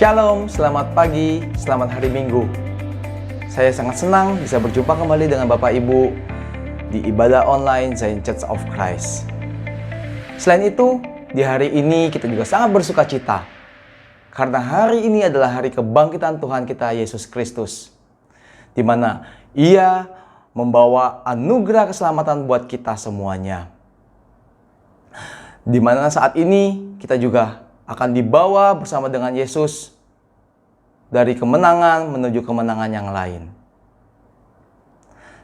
Shalom, selamat pagi, selamat hari Minggu. Saya sangat senang bisa berjumpa kembali dengan Bapak Ibu di ibadah online Zion Church of Christ. Selain itu, di hari ini kita juga sangat bersuka cita karena hari ini adalah hari kebangkitan Tuhan kita Yesus Kristus, di mana Ia membawa anugerah keselamatan buat kita semuanya. Di mana saat ini kita juga akan dibawa bersama dengan Yesus dari kemenangan menuju kemenangan yang lain.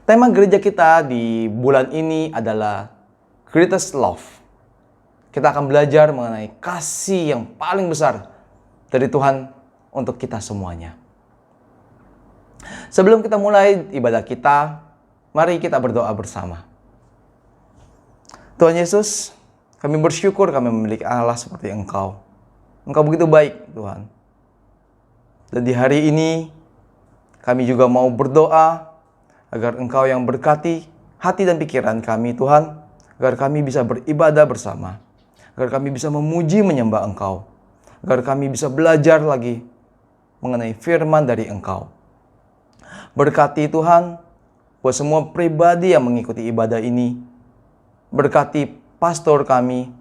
Tema gereja kita di bulan ini adalah Greatest Love. Kita akan belajar mengenai kasih yang paling besar dari Tuhan untuk kita semuanya. Sebelum kita mulai ibadah kita, mari kita berdoa bersama. Tuhan Yesus, kami bersyukur kami memiliki Allah seperti Engkau. Engkau begitu baik, Tuhan. Dan di hari ini, kami juga mau berdoa agar Engkau yang berkati hati dan pikiran kami, Tuhan. Agar kami bisa beribadah bersama. Agar kami bisa memuji menyembah Engkau. Agar kami bisa belajar lagi mengenai firman dari Engkau. Berkati Tuhan, buat semua pribadi yang mengikuti ibadah ini. Berkati pastor kami.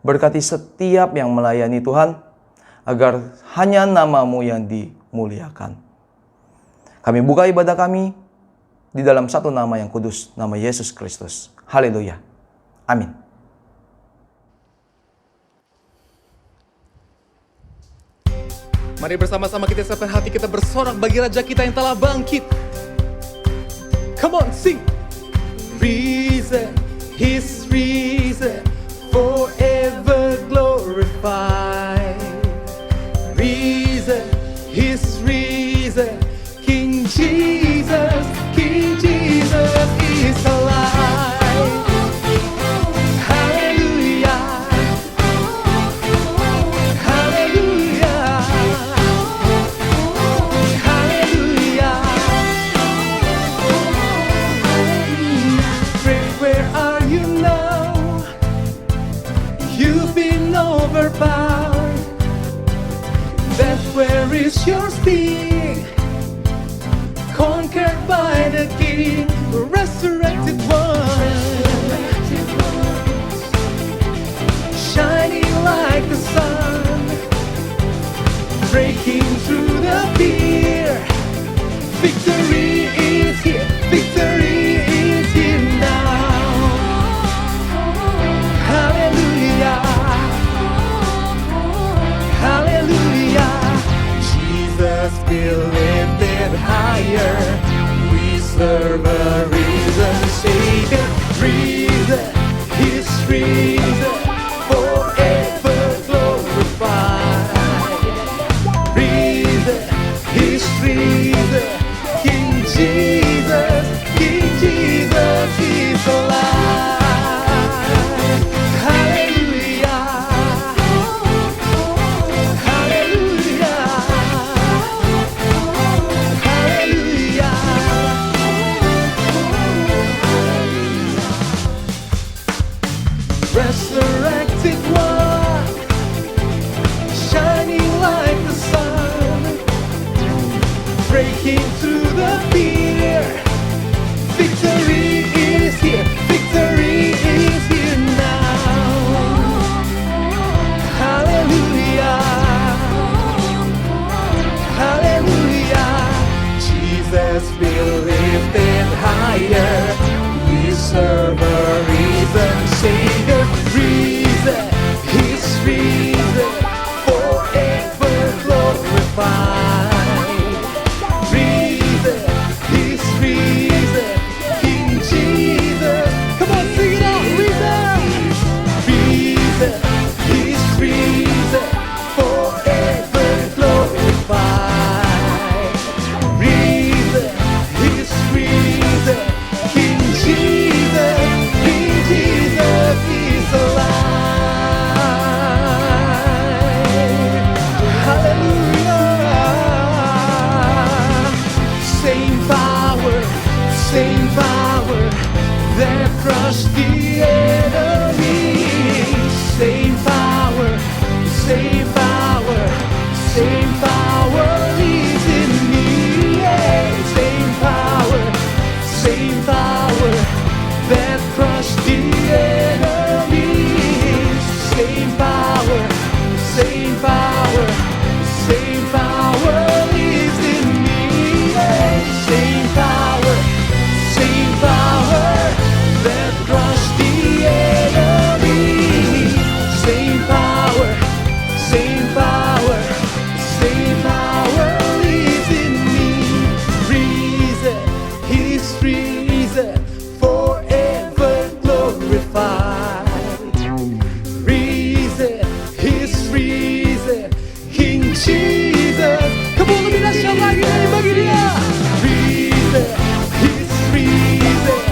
Berkati setiap yang melayani Tuhan. Agar hanya nama-Mu yang dimuliakan. Kami buka ibadah kami di dalam satu nama yang kudus, nama Yesus Kristus. Haleluya. Amin. Mari bersama-sama kita siapkan hati kita bersorak bagi Raja kita yang telah bangkit. Come on, sing. Reason, His reason, forever glorified. Reason, His reason, King Jesus is alive. Hallelujah, hallelujah, hallelujah. Friend, where are you now? You've been overpowered. That where is your sting? Conquered by the King, the resurrected one, shining like the sun, breaking through the fear. Victory is here, victory is here now. Hallelujah, hallelujah. Jesus be lifted higher. We serve a risen Savior. Reason, His reason, forever glorified. Reason, His reason, King Jesus is alive. Hallelujah, hallelujah, hallelujah. Resurrected one, shining like the sun, breaking through the fear. Victory is here, victory is here now. Hallelujah, hallelujah. Jesus be lifted higher. We serve a risen Savior. Reason, His reason, forever glorified. Reason, His reason. same power, the same power, the same power lives in me. Yeah. Same power that crushed the enemy. Same power, same power, same power lives in me. Risen, He's risen, forever glorified. Risen, He's risen, King Jesus. Kamu lebih dahsyat lagi dari bagi Dia. Risen, He's risen,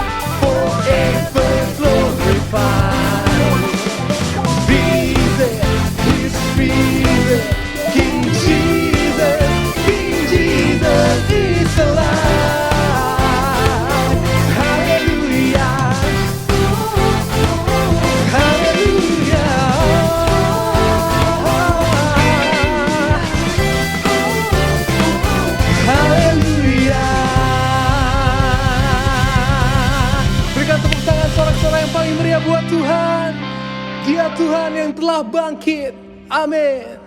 forever glorified. Risen, He's risen, King Jesus is alive. Hallelujah, hallelujah, hallelujah. Berikan tepuk tangan sorak-sorai yang paling meriah buat Tuhan. Dia Tuhan yang telah bangkit. Amin.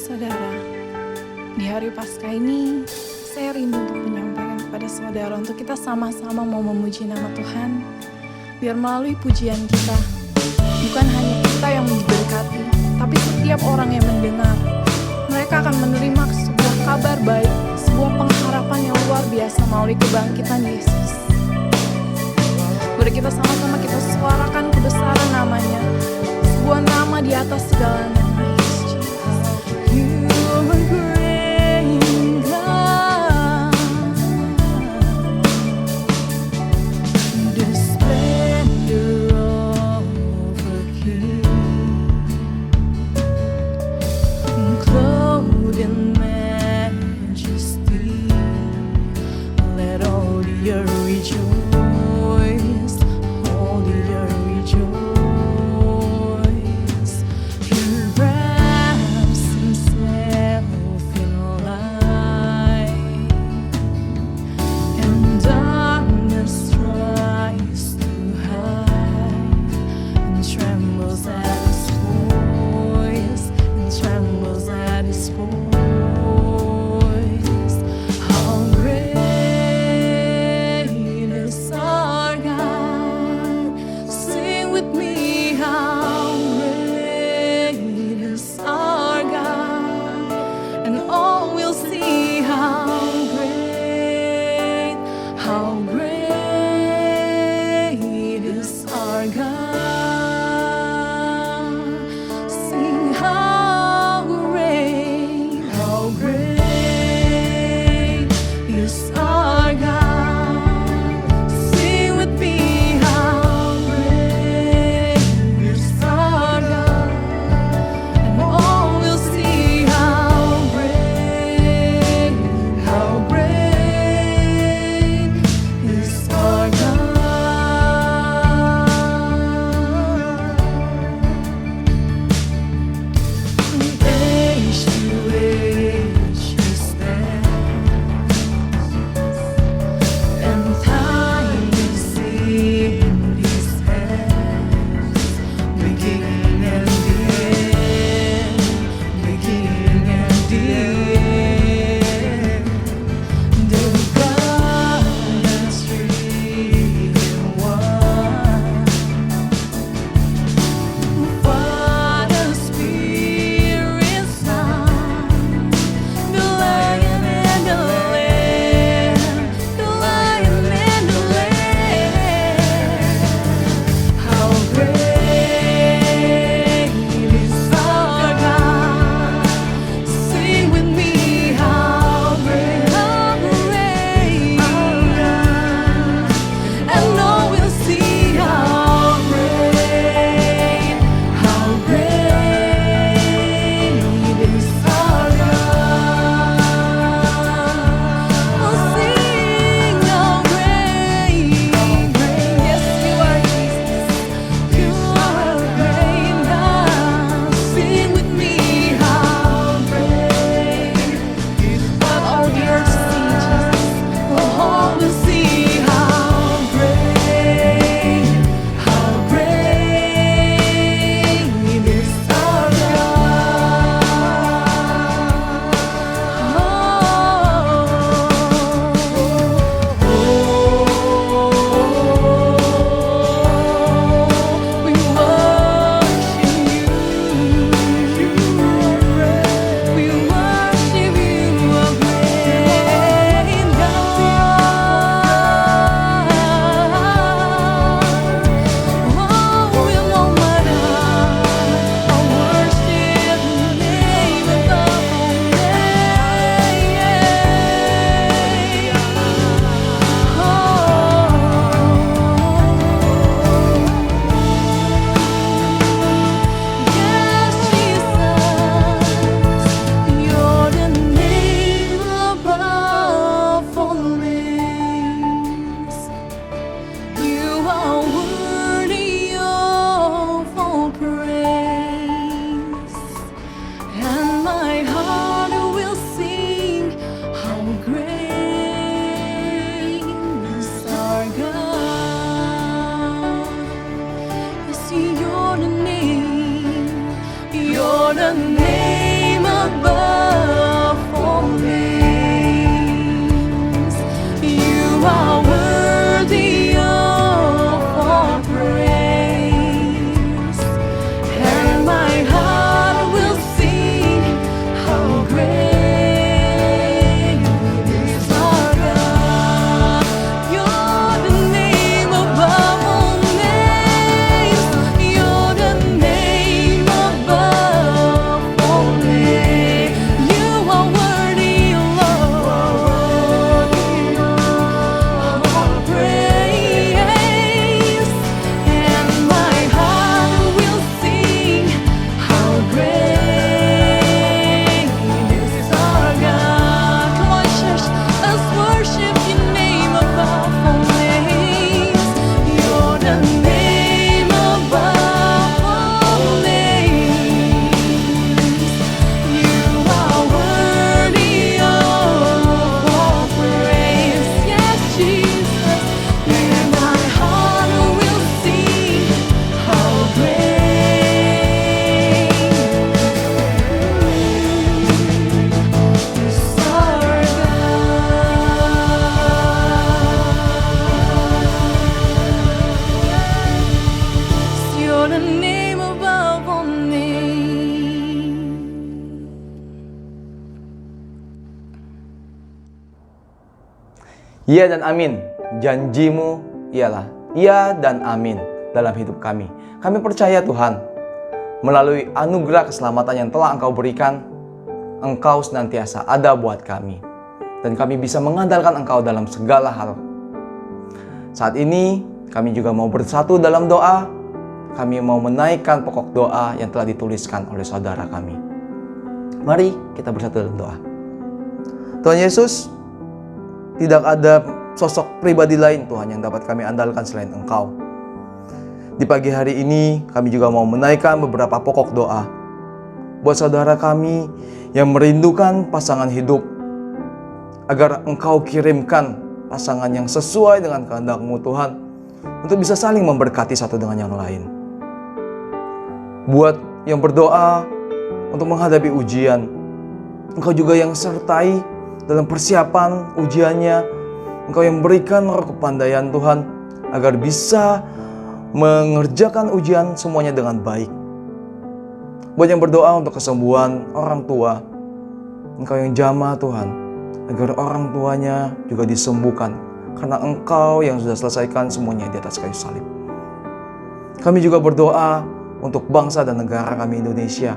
Saudara, di hari Paskah ini saya rindu untuk menyampaikan kepada saudara untuk kita sama-sama mau memuji nama Tuhan. Biar melalui pujian kita, bukan hanya kita yang diberkati, tapi setiap orang yang mendengar, mereka akan menerima sebuah kabar baik, sebuah pengharapan yang luar biasa melalui kebangkitan Yesus. Mari kita sama-sama kita suarakan kebesaran namanya, sebuah nama di atas segala nama. You are great God, the splendor of a king, clothed in majesty. Let all the earth rejoice, all the earth rejoice. You Ya dan amin. Janjimu ialah ya dan amin dalam hidup kami. Kami percaya Tuhan, melalui anugerah keselamatan yang telah Engkau berikan, Engkau senantiasa ada buat kami. Dan kami bisa mengandalkan Engkau dalam segala hal. Saat ini kami juga mau bersatu dalam doa. Kami mau menaikkan pokok doa yang telah dituliskan oleh saudara kami. Mari kita bersatu dalam doa. Tuhan Yesus, tidak ada sosok pribadi lain Tuhan yang dapat kami andalkan selain Engkau. Di pagi hari ini kami juga mau menaikkan beberapa pokok doa buat saudara kami yang merindukan pasangan hidup, agar Engkau kirimkan pasangan yang sesuai dengan kehendak-Mu Tuhan, untuk bisa saling memberkati satu dengan yang lain. Buat yang berdoa untuk menghadapi ujian, Engkau juga yang sertai dalam persiapan ujiannya. Engkau yang berikan roh kepandaian Tuhan, agar bisa mengerjakan ujian semuanya dengan baik. Buat yang berdoa untuk kesembuhan orang tua, Engkau yang jamah Tuhan, agar orang tuanya juga disembuhkan, karena Engkau yang sudah selesaikan semuanya di atas kayu salib. Kami juga berdoa untuk bangsa dan negara kami Indonesia,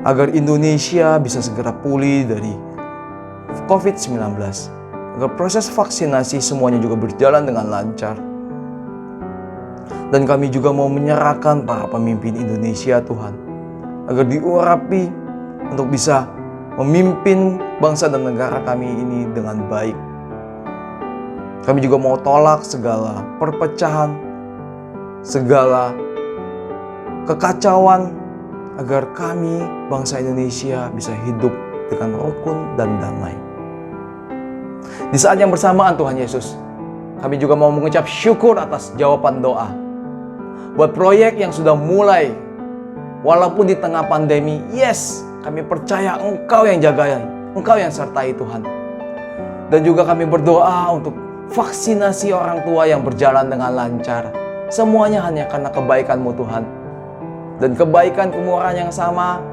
agar Indonesia bisa segera pulih dari COVID-19, agar proses vaksinasi semuanya juga berjalan dengan lancar. Dan kami juga mau menyerahkan para pemimpin Indonesia Tuhan, agar diurapi untuk bisa memimpin bangsa dan negara kami ini dengan baik. Kami juga mau tolak segala perpecahan, segala kekacauan, agar kami bangsa Indonesia bisa hidup dengan rukun dan damai. Di saat yang bersamaan Tuhan Yesus, kami juga mau mengucap syukur atas jawaban doa buat proyek yang sudah mulai. Walaupun di tengah pandemi, yes, kami percaya Engkau yang jaga, Engkau yang sertai Tuhan. Dan juga kami berdoa untuk vaksinasi orang tua yang berjalan dengan lancar. Semuanya hanya karena kebaikan-Mu Tuhan. Dan kebaikan kemurahan yang sama,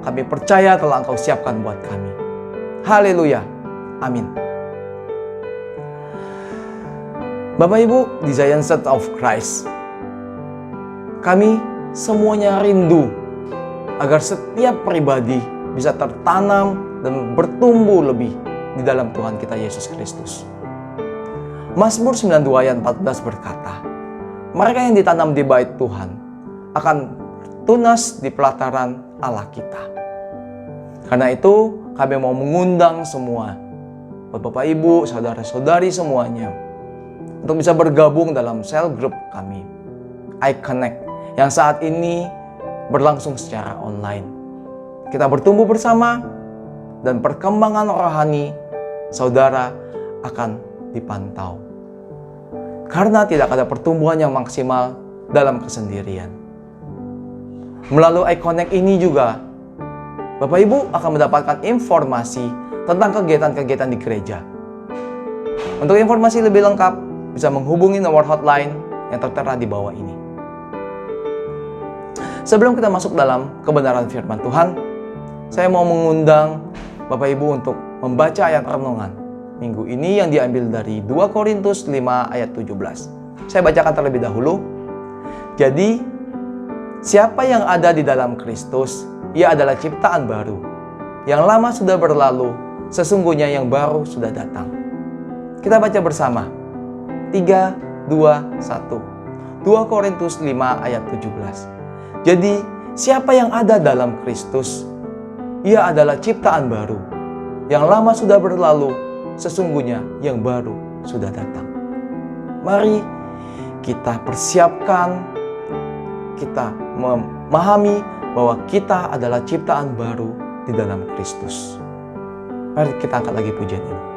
kami percaya telah Engkau siapkan buat kami. Haleluya. Amin. Bapak Ibu di Zion Church of Christ, kami semuanya rindu agar setiap pribadi bisa tertanam dan bertumbuh lebih di dalam Tuhan kita Yesus Kristus. Mazmur 92 ayat 14 berkata, mereka yang ditanam di bait Tuhan akan tunas di pelataran Allah kita. Karena itu kami mau mengundang semua Bapak Ibu, saudara-saudari semuanya, untuk bisa bergabung dalam cell group kami, iConnect, yang saat ini berlangsung secara online. Kita bertumbuh bersama dan perkembangan rohani saudara akan dipantau. Karena tidak ada pertumbuhan yang maksimal dalam kesendirian. Melalui iConnect ini juga, Bapak Ibu akan mendapatkan informasi tentang kegiatan-kegiatan di gereja. Untuk informasi lebih lengkap, bisa menghubungi nomor hotline yang tertera di bawah ini. Sebelum kita masuk dalam kebenaran firman Tuhan, saya mau mengundang Bapak Ibu untuk membaca ayat renungan minggu ini yang diambil dari 2 Korintus 5 ayat 17. Saya bacakan terlebih dahulu. Jadi, siapa yang ada di dalam Kristus, ia adalah ciptaan baru. Yang lama sudah berlalu, sesungguhnya yang baru sudah datang. Kita baca bersama. 3, 2, 1. 2 Korintus 5 ayat 17. Jadi, siapa yang ada dalam Kristus, ia adalah ciptaan baru. Yang lama sudah berlalu, sesungguhnya yang baru sudah datang. Mari kita persiapkan, kita memahami bahwa kita adalah ciptaan baru di dalam Kristus. Mari kita angkat lagi pujian ini.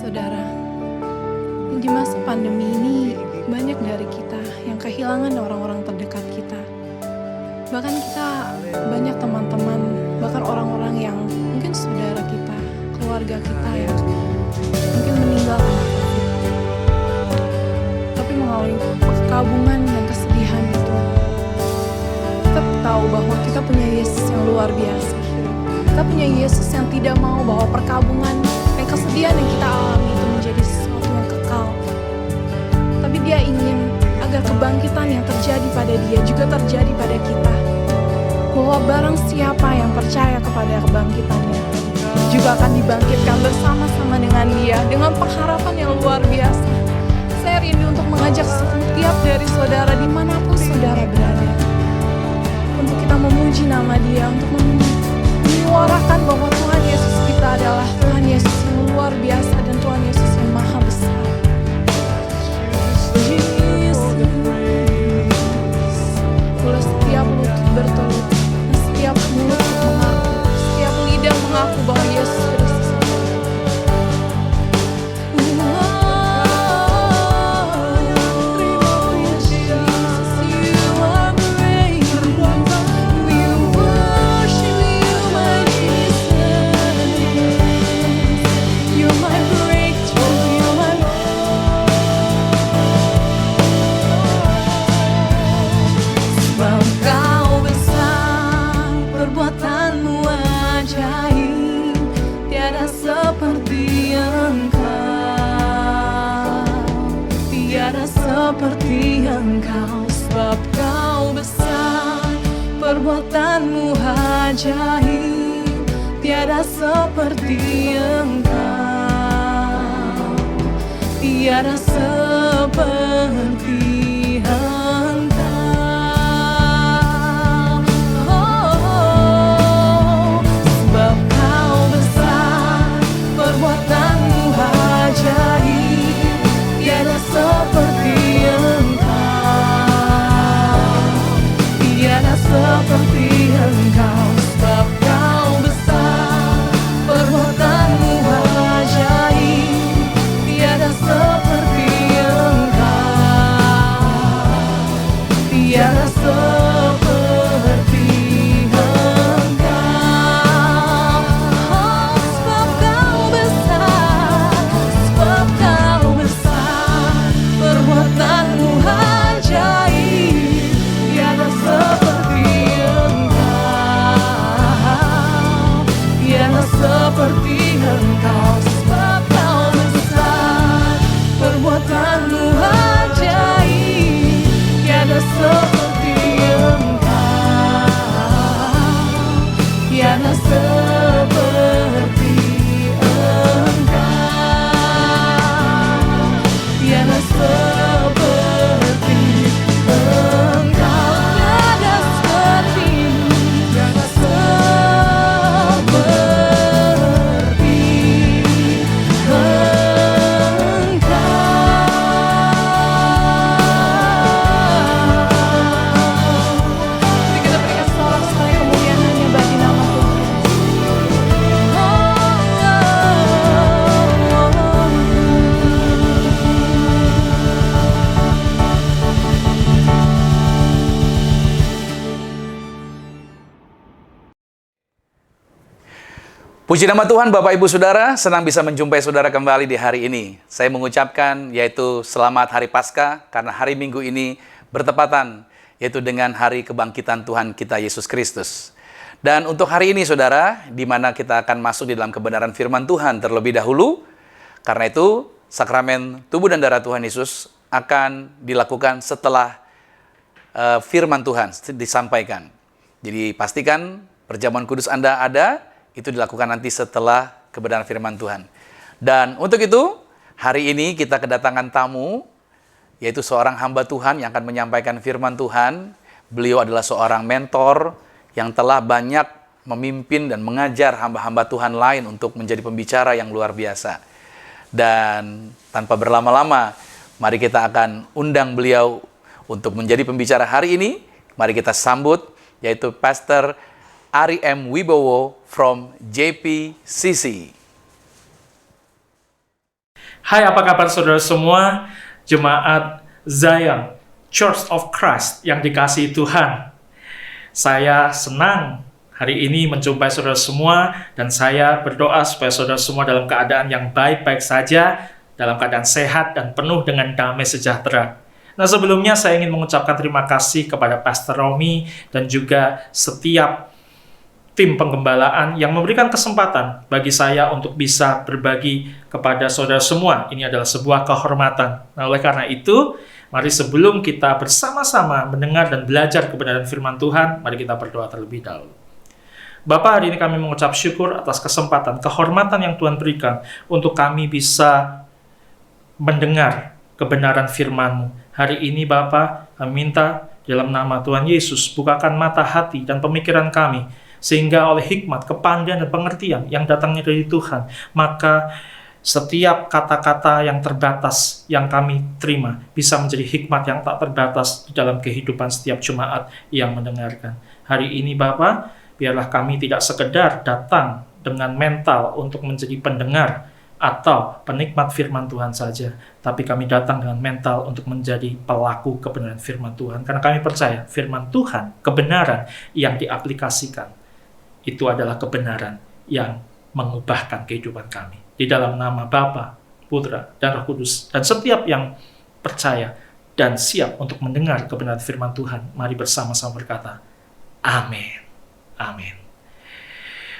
Saudara, di masa pandemi ini banyak dari kita yang kehilangan orang-orang terdekat kita. Bahkan kita banyak teman-teman, bahkan orang-orang yang mungkin sudah luar biasa. Kita punya Yesus yang tidak mau bahwa perkabungan dan kesedihan yang kita alami itu menjadi sesuatu yang kekal. Tapi Dia ingin agar kebangkitan yang terjadi pada Dia juga terjadi pada kita. Bahwa barang siapa yang percaya kepada kebangkitannya juga akan dibangkitkan bersama-sama dengan Dia dengan pengharapan yang luar biasa. Saya rindu untuk mengajak setiap dari saudara dimanapun saudara berada, untuk kita memuji nama Dia, untuk menyuarakan bahwa Tuhan Yesus kita adalah Tuhan Yesus yang luar biasa dan Tuhan Yesus yang maha besar. Boleh setiap lutut bertelut, dan setiap mulut mengaku, setiap lidah mengaku bahwa Yesus Kristus. Seperti Engkau, sebab Kau besar, perbuatanmu ajaib, tiada seperti Engkau, tiada seperti Engkau. Oh, sebab Kau besar, perbuatanmu ajaib, tiada seperti seperti Engkau, sebab Kau besar, perbuatanmu ajaib, tiada seperti Engkau, tiada seperti Engkau. Oh, sebab Kau besar, sebab Kau besar, perbuatanmu ajaib, tiada seperti seperti Engkau, sebab Kau besar, perbuatanmu ajaib, tiada seperti Engkau, tiada seperti Engkau, tiada seperti Engkau, tiada seperti, tiada Puji nama Tuhan, Bapak Ibu Saudara, senang bisa menjumpai Saudara kembali di hari ini. Saya mengucapkan yaitu selamat Hari Paskah, karena hari Minggu ini bertepatan yaitu dengan hari kebangkitan Tuhan kita Yesus Kristus. Dan untuk hari ini Saudara, di mana kita akan masuk di dalam kebenaran firman Tuhan terlebih dahulu, karena itu sakramen tubuh dan darah Tuhan Yesus akan dilakukan setelah firman Tuhan disampaikan. Jadi pastikan perjamuan kudus Anda ada, itu dilakukan nanti setelah kebenaran firman Tuhan. Dan untuk itu, hari ini kita kedatangan tamu, yaitu seorang hamba Tuhan yang akan menyampaikan firman Tuhan. Beliau adalah seorang mentor yang telah banyak memimpin dan mengajar hamba-hamba Tuhan lain untuk menjadi pembicara yang luar biasa. Dan tanpa berlama-lama, mari kita akan undang beliau untuk menjadi pembicara hari ini. Mari kita sambut, yaitu Pastor Ari M. Wibowo from JPCC. Hai, apa kabar saudara semua? Jemaat Zion Church of Christ yang dikasihi Tuhan. Saya senang hari ini menjumpai saudara semua, dan saya berdoa supaya saudara semua dalam keadaan yang baik-baik saja, dalam keadaan sehat dan penuh dengan damai sejahtera. Nah, sebelumnya saya ingin mengucapkan terima kasih kepada Pastor Romi dan juga setiap tim penggembalaan yang memberikan kesempatan bagi saya untuk bisa berbagi kepada saudara semua. Ini adalah sebuah kehormatan. Nah, oleh karena itu, mari sebelum kita bersama-sama mendengar dan belajar kebenaran firman Tuhan, mari kita berdoa terlebih dahulu. Bapa, hari ini kami mengucap syukur atas kesempatan, kehormatan yang Tuhan berikan untuk kami bisa mendengar kebenaran firman-Mu. Hari ini Bapa, kami minta dalam nama Tuhan Yesus, bukakan mata hati dan pemikiran kami, sehingga oleh hikmat, kepandaian, dan pengertian yang datangnya dari Tuhan, maka setiap kata-kata yang terbatas yang kami terima bisa menjadi hikmat yang tak terbatas di dalam kehidupan setiap jemaat yang mendengarkan. Hari ini Bapa, biarlah kami tidak sekedar datang dengan mental untuk menjadi pendengar atau penikmat firman Tuhan saja, tapi kami datang dengan mental untuk menjadi pelaku kebenaran firman Tuhan. Karena kami percaya firman Tuhan, kebenaran yang diaplikasikan, itu adalah kebenaran yang mengubahkan kehidupan kami. Di dalam nama Bapa, Putra, dan Roh Kudus, dan setiap yang percaya dan siap untuk mendengar kebenaran firman Tuhan, mari bersama-sama berkata, Amin. Amin.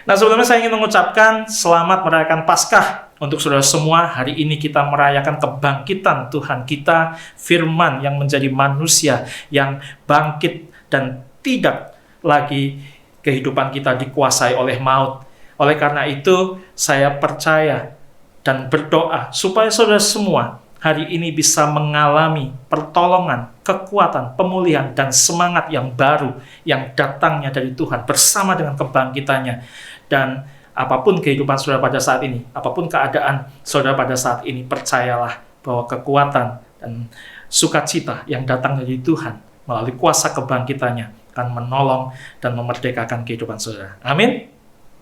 Nah, sebelumnya saya ingin mengucapkan selamat merayakan Paskah untuk saudara semua. Hari ini kita merayakan kebangkitan Tuhan kita, firman yang menjadi manusia, yang bangkit dan tidak lagi kehidupan kita dikuasai oleh maut. Oleh karena itu, saya percaya dan berdoa supaya saudara semua hari ini bisa mengalami pertolongan, kekuatan, pemulihan, dan semangat yang baru yang datangnya dari Tuhan bersama dengan kebangkitannya. Dan apapun kehidupan saudara pada saat ini, apapun keadaan saudara pada saat ini, percayalah bahwa kekuatan dan sukacita yang datang dari Tuhan melalui kuasa kebangkitannya akan menolong dan memerdekakan kehidupan saudara. Amin.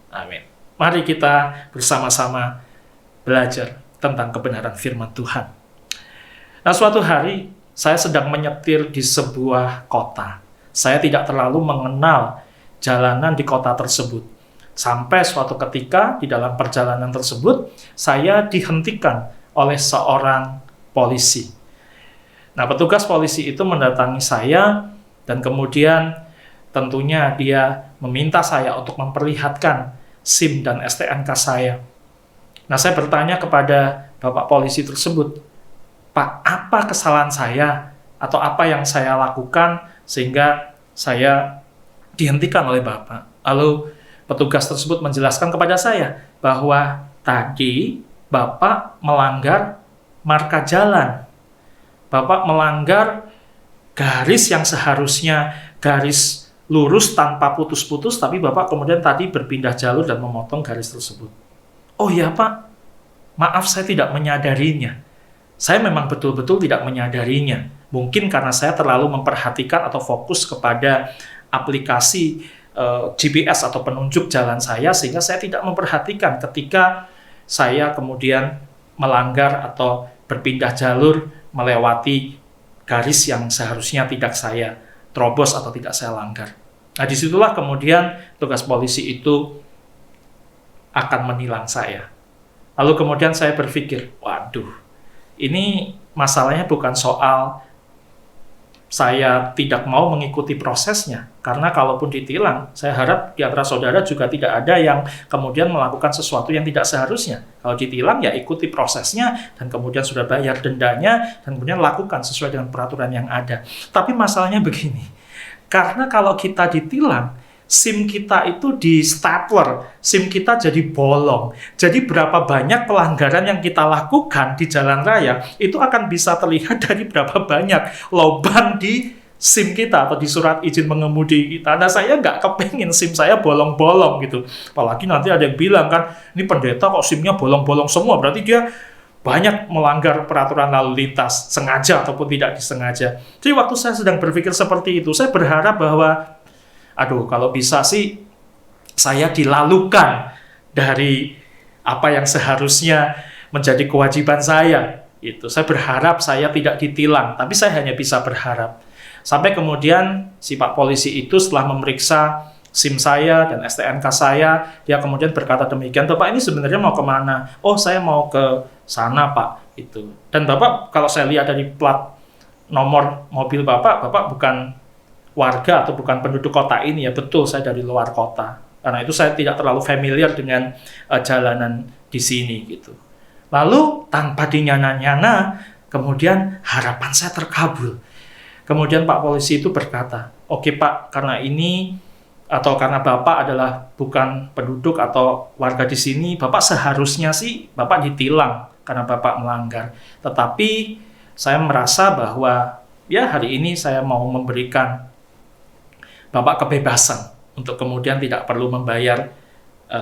Amin. Mari kita bersama-sama belajar tentang kebenaran firman Tuhan. Nah, suatu hari saya sedang menyetir di sebuah kota. Saya tidak terlalu mengenal jalanan di kota tersebut. Sampai suatu ketika di dalam perjalanan tersebut, saya dihentikan oleh seorang polisi. Nah, petugas polisi itu mendatangi saya dan kemudian tentunya dia meminta saya untuk memperlihatkan SIM dan STNK saya. Nah, saya bertanya kepada Bapak polisi tersebut, Pak, apa kesalahan saya atau apa yang saya lakukan sehingga saya dihentikan oleh Bapak? Lalu petugas tersebut menjelaskan kepada saya bahwa tadi Bapak melanggar marka jalan. Bapak melanggar garis yang seharusnya garis lurus tanpa putus-putus, tapi Bapak kemudian tadi berpindah jalur dan memotong garis tersebut. Oh ya Pak, maaf saya tidak menyadarinya. Saya memang betul-betul tidak menyadarinya. Mungkin karena saya terlalu memperhatikan atau fokus kepada aplikasi GPS atau penunjuk jalan saya, sehingga saya tidak memperhatikan ketika saya kemudian melanggar atau berpindah jalur melewati garis yang seharusnya tidak saya terobos atau tidak saya langgar. Nah, disitulah kemudian tugas polisi itu akan menilang saya. Lalu kemudian saya berpikir, waduh, ini masalahnya bukan soal saya tidak mau mengikuti prosesnya. Karena kalaupun ditilang, saya harap di antara saudara juga tidak ada yang kemudian melakukan sesuatu yang tidak seharusnya. Kalau ditilang, ya ikuti prosesnya, dan kemudian sudah bayar dendanya, dan kemudian lakukan sesuai dengan peraturan yang ada. Tapi masalahnya begini, karena kalau kita ditilang, SIM kita itu di stapler, SIM kita jadi bolong. Jadi berapa banyak pelanggaran yang kita lakukan di jalan raya, itu akan bisa terlihat dari berapa banyak lubang di SIM kita atau di surat izin mengemudi kita. Nah, saya nggak kepengen SIM saya bolong-bolong gitu. Apalagi nanti ada yang bilang kan, ini pendeta kok SIM-nya bolong-bolong semua, berarti dia banyak melanggar peraturan lalu lintas, sengaja ataupun tidak disengaja. Jadi waktu saya sedang berpikir seperti itu, saya berharap bahwa aduh, kalau bisa sih saya dilalukan dari apa yang seharusnya menjadi kewajiban saya. Itu saya berharap saya tidak ditilang, tapi saya hanya bisa berharap. Sampai kemudian si Pak polisi itu setelah memeriksa SIM saya dan STNK saya, dia kemudian berkata demikian, Bapak ini sebenarnya mau kemana? Oh, saya mau ke sana, Pak. Itu. Dan Bapak, kalau saya lihat dari plat nomor mobil Bapak bukan warga atau bukan penduduk kota ini, ya betul saya dari luar kota. Karena itu saya tidak terlalu familiar dengan jalanan di sini gitu. Lalu tanpa dinyana-nyana, kemudian harapan saya terkabul. Kemudian Pak polisi itu berkata, "Oke Pak, karena ini atau karena Bapak adalah bukan penduduk atau warga di sini, Bapak seharusnya sih Bapak ditilang karena Bapak melanggar. Tetapi saya merasa bahwa ya hari ini saya mau memberikan Bapak kebebasan untuk kemudian tidak perlu membayar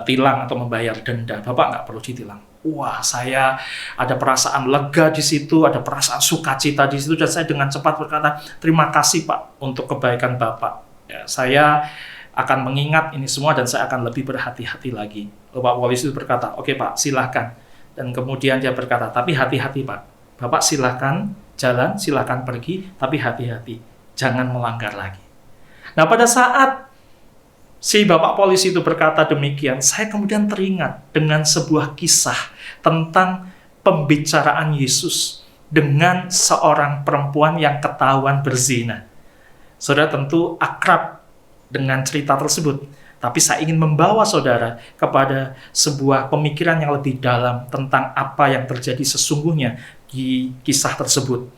tilang atau membayar denda. Bapak nggak perlu ditilang." Wah, saya ada perasaan lega di situ, ada perasaan sukacita di situ, dan saya dengan cepat berkata, "Terima kasih Pak untuk kebaikan Bapak. Ya, saya akan mengingat ini semua dan saya akan lebih berhati-hati lagi." Lalu Pak polisi itu berkata, "Oke Pak, silahkan." Dan kemudian dia berkata, "Tapi hati-hati Pak. Bapak silahkan jalan, silahkan pergi, tapi hati-hati. Jangan melanggar lagi." Nah, pada saat si Bapak polisi itu berkata demikian, saya kemudian teringat dengan sebuah kisah tentang pembicaraan Yesus dengan seorang perempuan yang ketahuan berzina. Saudara tentu akrab dengan cerita tersebut, tapi saya ingin membawa saudara kepada sebuah pemikiran yang lebih dalam tentang apa yang terjadi sesungguhnya di kisah tersebut.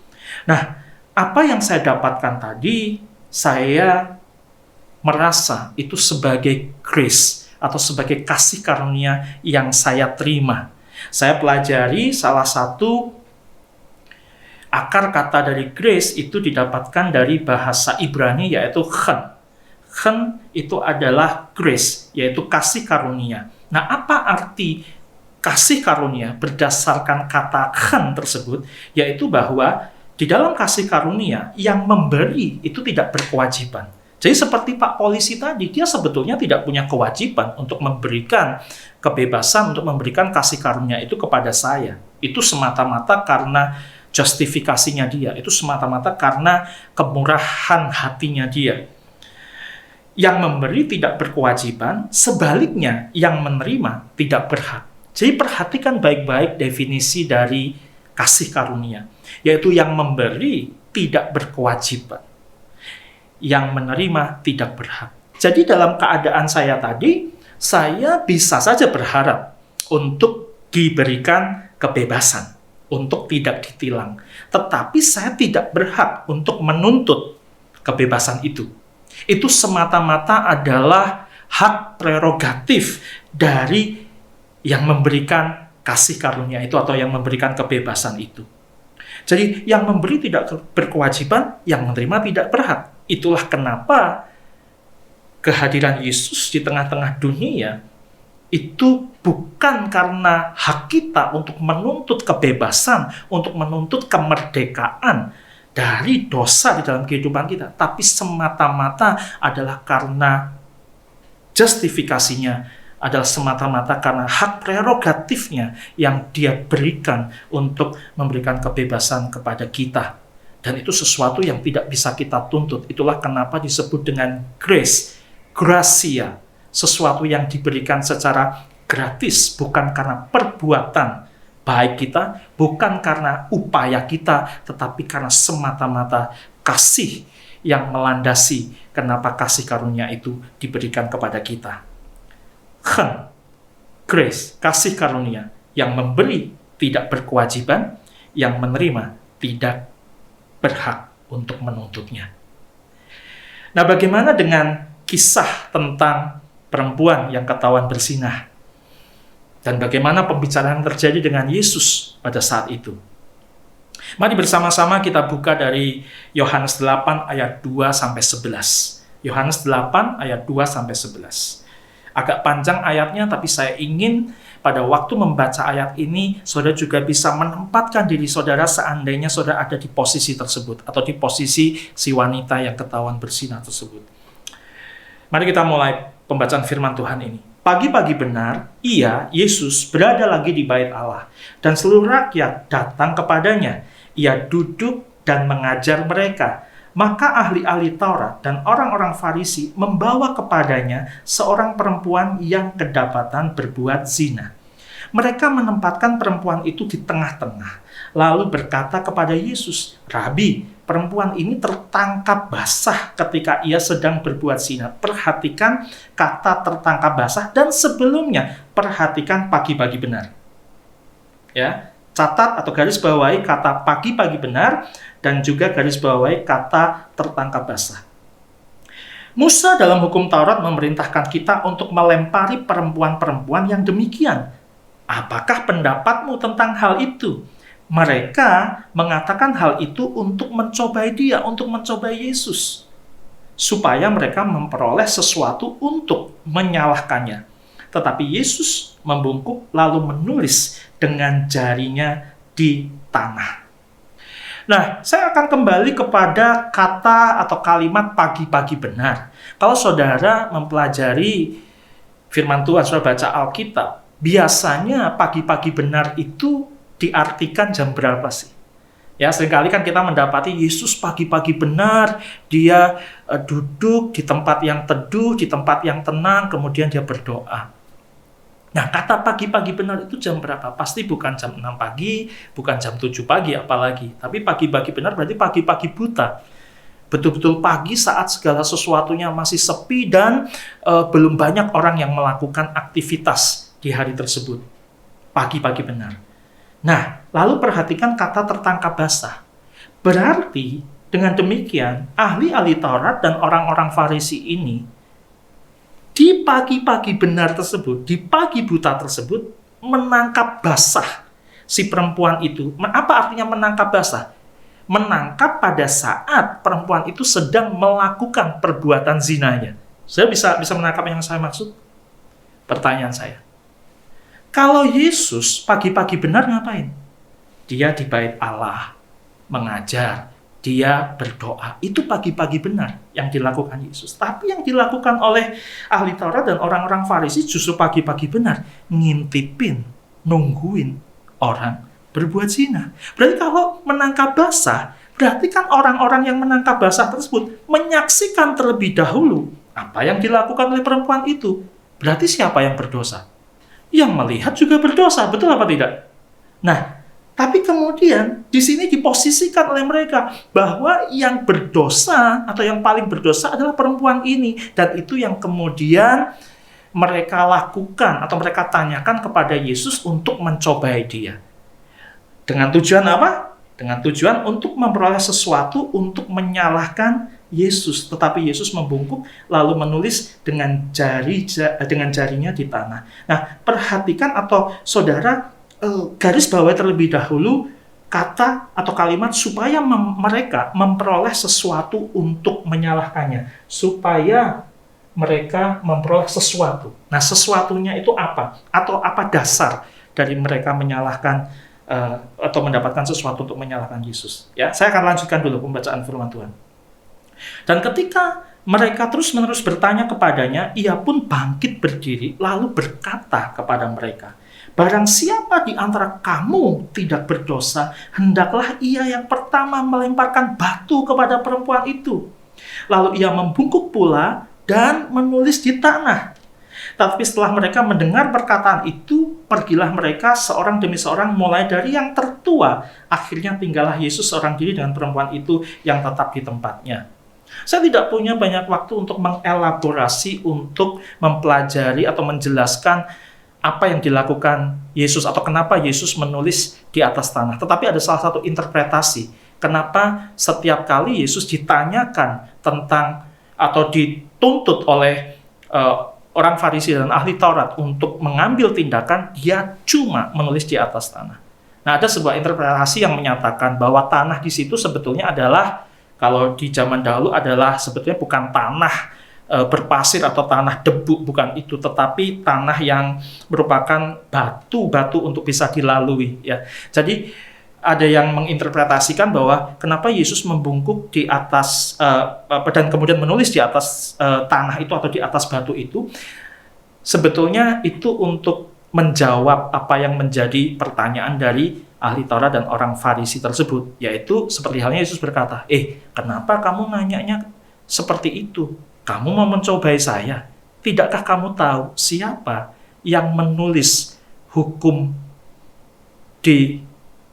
Nah, apa yang saya dapatkan tadi, saya merasa itu sebagai grace atau sebagai kasih karunia yang saya terima. Saya pelajari salah satu akar kata dari grace itu didapatkan dari bahasa Ibrani yaitu chen. Chen itu adalah grace, yaitu kasih karunia. Nah, apa arti kasih karunia berdasarkan kata chen tersebut? Yaitu bahwa di dalam kasih karunia yang memberi itu tidak berkewajiban. Jadi seperti Pak polisi tadi, dia sebetulnya tidak punya kewajiban untuk memberikan kebebasan, untuk memberikan kasih karunia itu kepada saya. Itu semata-mata karena justifikasinya dia. Itu semata-mata karena kemurahan hatinya dia. Yang memberi tidak berkewajiban, sebaliknya yang menerima tidak berhak. Jadi perhatikan baik-baik definisi dari kasih karunia, yaitu yang memberi tidak berkewajiban, yang menerima tidak berhak. Jadi dalam keadaan saya tadi, saya bisa saja berharap untuk diberikan kebebasan, untuk tidak ditilang. Tetapi saya tidak berhak untuk menuntut kebebasan itu. Itu semata-mata adalah hak prerogatif dari yang memberikan kasih karunia itu atau yang memberikan kebebasan itu. Jadi yang memberi tidak berkewajiban, yang menerima tidak berhak. Itulah kenapa kehadiran Yesus di tengah-tengah dunia itu bukan karena hak kita untuk menuntut kebebasan, untuk menuntut kemerdekaan dari dosa di dalam kehidupan kita, tapi semata-mata adalah karena justifikasinya, adalah semata-mata karena hak prerogatifnya yang dia berikan untuk memberikan kebebasan kepada kita. Dan itu sesuatu yang tidak bisa kita tuntut. Itulah kenapa disebut dengan grace, gracia, sesuatu yang diberikan secara gratis, bukan karena perbuatan baik kita, bukan karena upaya kita, tetapi karena semata-mata kasih yang melandasi kenapa kasih karunia itu diberikan kepada kita. Grace, kasih karunia, yang memberi tidak berkewajiban, yang menerima tidak berhak untuk menuntutnya. Nah, bagaimana dengan kisah tentang perempuan yang ketahuan berzinah? Dan bagaimana pembicaraan terjadi dengan Yesus pada saat itu? Mari bersama-sama kita buka dari Yohanes 8 ayat 2-11. Yohanes 8 ayat 2-11. Agak panjang ayatnya, tapi saya ingin pada waktu membaca ayat ini, saudara juga bisa menempatkan diri saudara seandainya saudara ada di posisi tersebut, atau di posisi si wanita yang ketahuan berzinah tersebut. Mari kita mulai pembacaan firman Tuhan ini. Pagi-pagi benar, ia, Yesus, berada lagi di bait Allah, dan seluruh rakyat datang kepadanya. Ia duduk dan mengajar mereka. Maka ahli-ahli Taurat dan orang-orang Farisi membawa kepadanya seorang perempuan yang kedapatan berbuat zina. Mereka menempatkan perempuan itu di tengah-tengah, lalu berkata kepada Yesus, "Rabi, perempuan ini tertangkap basah ketika ia sedang berbuat zina. Perhatikan kata tertangkap basah, dan sebelumnya perhatikan pagi-pagi benar. Ya, catat atau garis bawahi kata pagi-pagi benar dan juga garis bawahi kata tertangkap basah. Musa dalam hukum Taurat memerintahkan kita untuk melempari perempuan-perempuan yang demikian. Apakah pendapatmu tentang hal itu? Mereka mengatakan hal itu untuk mencobai dia, untuk mencobai Yesus, supaya mereka memperoleh sesuatu untuk menyalahkannya. Tetapi Yesus membungkuk lalu menulis dengan jarinya di tanah. Nah, saya akan kembali kepada kata atau kalimat pagi-pagi benar. Kalau saudara mempelajari firman Tuhan, saudara baca Alkitab, biasanya pagi-pagi benar itu diartikan jam berapa sih? Ya, seringkali kan kita mendapati Yesus pagi-pagi benar, dia duduk di tempat yang teduh, di tempat yang tenang, kemudian dia berdoa. Nah, kata pagi-pagi benar itu jam berapa? Pasti bukan jam 6 pagi, bukan jam 7 pagi apalagi. Tapi pagi-pagi benar berarti pagi-pagi buta. Betul-betul pagi saat segala sesuatunya masih sepi dan belum banyak orang yang melakukan aktivitas di hari tersebut. Pagi-pagi benar. Nah, lalu perhatikan kata tertangkap basah. Berarti dengan demikian, ahli-ahli Taurat dan orang-orang Farisi ini di pagi-pagi benar tersebut, di pagi buta tersebut, menangkap basah si perempuan itu. Apa artinya menangkap basah? Menangkap pada saat perempuan itu sedang melakukan perbuatan zinanya. Saya bisa menangkap yang saya maksud? Pertanyaan saya. Kalau Yesus pagi-pagi benar ngapain? Dia di bait Allah, mengajar, dia berdoa. Itu pagi-pagi benar yang dilakukan Yesus. Tapi yang dilakukan oleh ahli Taurat dan orang-orang Farisi justru pagi-pagi benar. Ngintipin, nungguin orang berbuat zina. Berarti kalau menangkap basah, berarti kan orang-orang yang menangkap basah tersebut menyaksikan terlebih dahulu apa yang dilakukan oleh perempuan itu. Berarti siapa yang berdosa? Yang melihat juga berdosa, betul apa tidak? Nah, tapi kemudian di sini diposisikan oleh mereka bahwa yang berdosa atau yang paling berdosa adalah perempuan ini, dan itu yang kemudian mereka lakukan atau mereka tanyakan kepada Yesus untuk mencobai dia. Dengan tujuan apa? Dengan tujuan untuk memperoleh sesuatu untuk menyalahkan Yesus. Tetapi Yesus membungkuk lalu menulis dengan jarinya di tanah. Nah, perhatikan atau saudara garis bawahi terlebih dahulu kata atau kalimat supaya mereka memperoleh sesuatu untuk menyalahkannya. Supaya mereka memperoleh sesuatu. Nah, sesuatunya itu apa? Atau apa dasar dari mereka menyalahkan atau mendapatkan sesuatu untuk menyalahkan Yesus? Ya, saya akan lanjutkan dulu pembacaan firman Tuhan. Dan ketika mereka terus-menerus bertanya kepadanya, ia pun bangkit berdiri lalu berkata kepada mereka, barang siapa di antara kamu tidak berdosa, hendaklah ia yang pertama melemparkan batu kepada perempuan itu. Lalu ia membungkuk pula dan menulis di tanah. Tapi setelah mereka mendengar perkataan itu, pergilah mereka seorang demi seorang, mulai dari yang tertua. Akhirnya tinggallah Yesus seorang diri dengan perempuan itu yang tetap di tempatnya. Saya tidak punya banyak waktu untuk mengelaborasi, untuk mempelajari atau menjelaskan apa yang dilakukan Yesus atau kenapa Yesus menulis di atas tanah. Tetapi ada salah satu interpretasi kenapa setiap kali Yesus ditanyakan tentang atau dituntut oleh orang Farisi dan ahli Taurat untuk mengambil tindakan, dia cuma menulis di atas tanah. Nah, ada sebuah interpretasi yang menyatakan bahwa tanah di situ sebetulnya adalah, kalau di zaman dahulu adalah sebetulnya bukan tanah berpasir atau tanah debu, bukan itu, tetapi tanah yang merupakan batu-batu untuk bisa dilalui. Ya. Jadi ada yang menginterpretasikan bahwa kenapa Yesus membungkuk di atas dan kemudian menulis di atas tanah itu atau di atas batu itu, sebetulnya itu untuk menjawab apa yang menjadi pertanyaan dari ahli Taurat dan orang Farisi tersebut, yaitu seperti halnya Yesus berkata, kenapa kamu nanyanya seperti itu? Kamu mau mencobai saya? Tidakkah kamu tahu siapa yang menulis hukum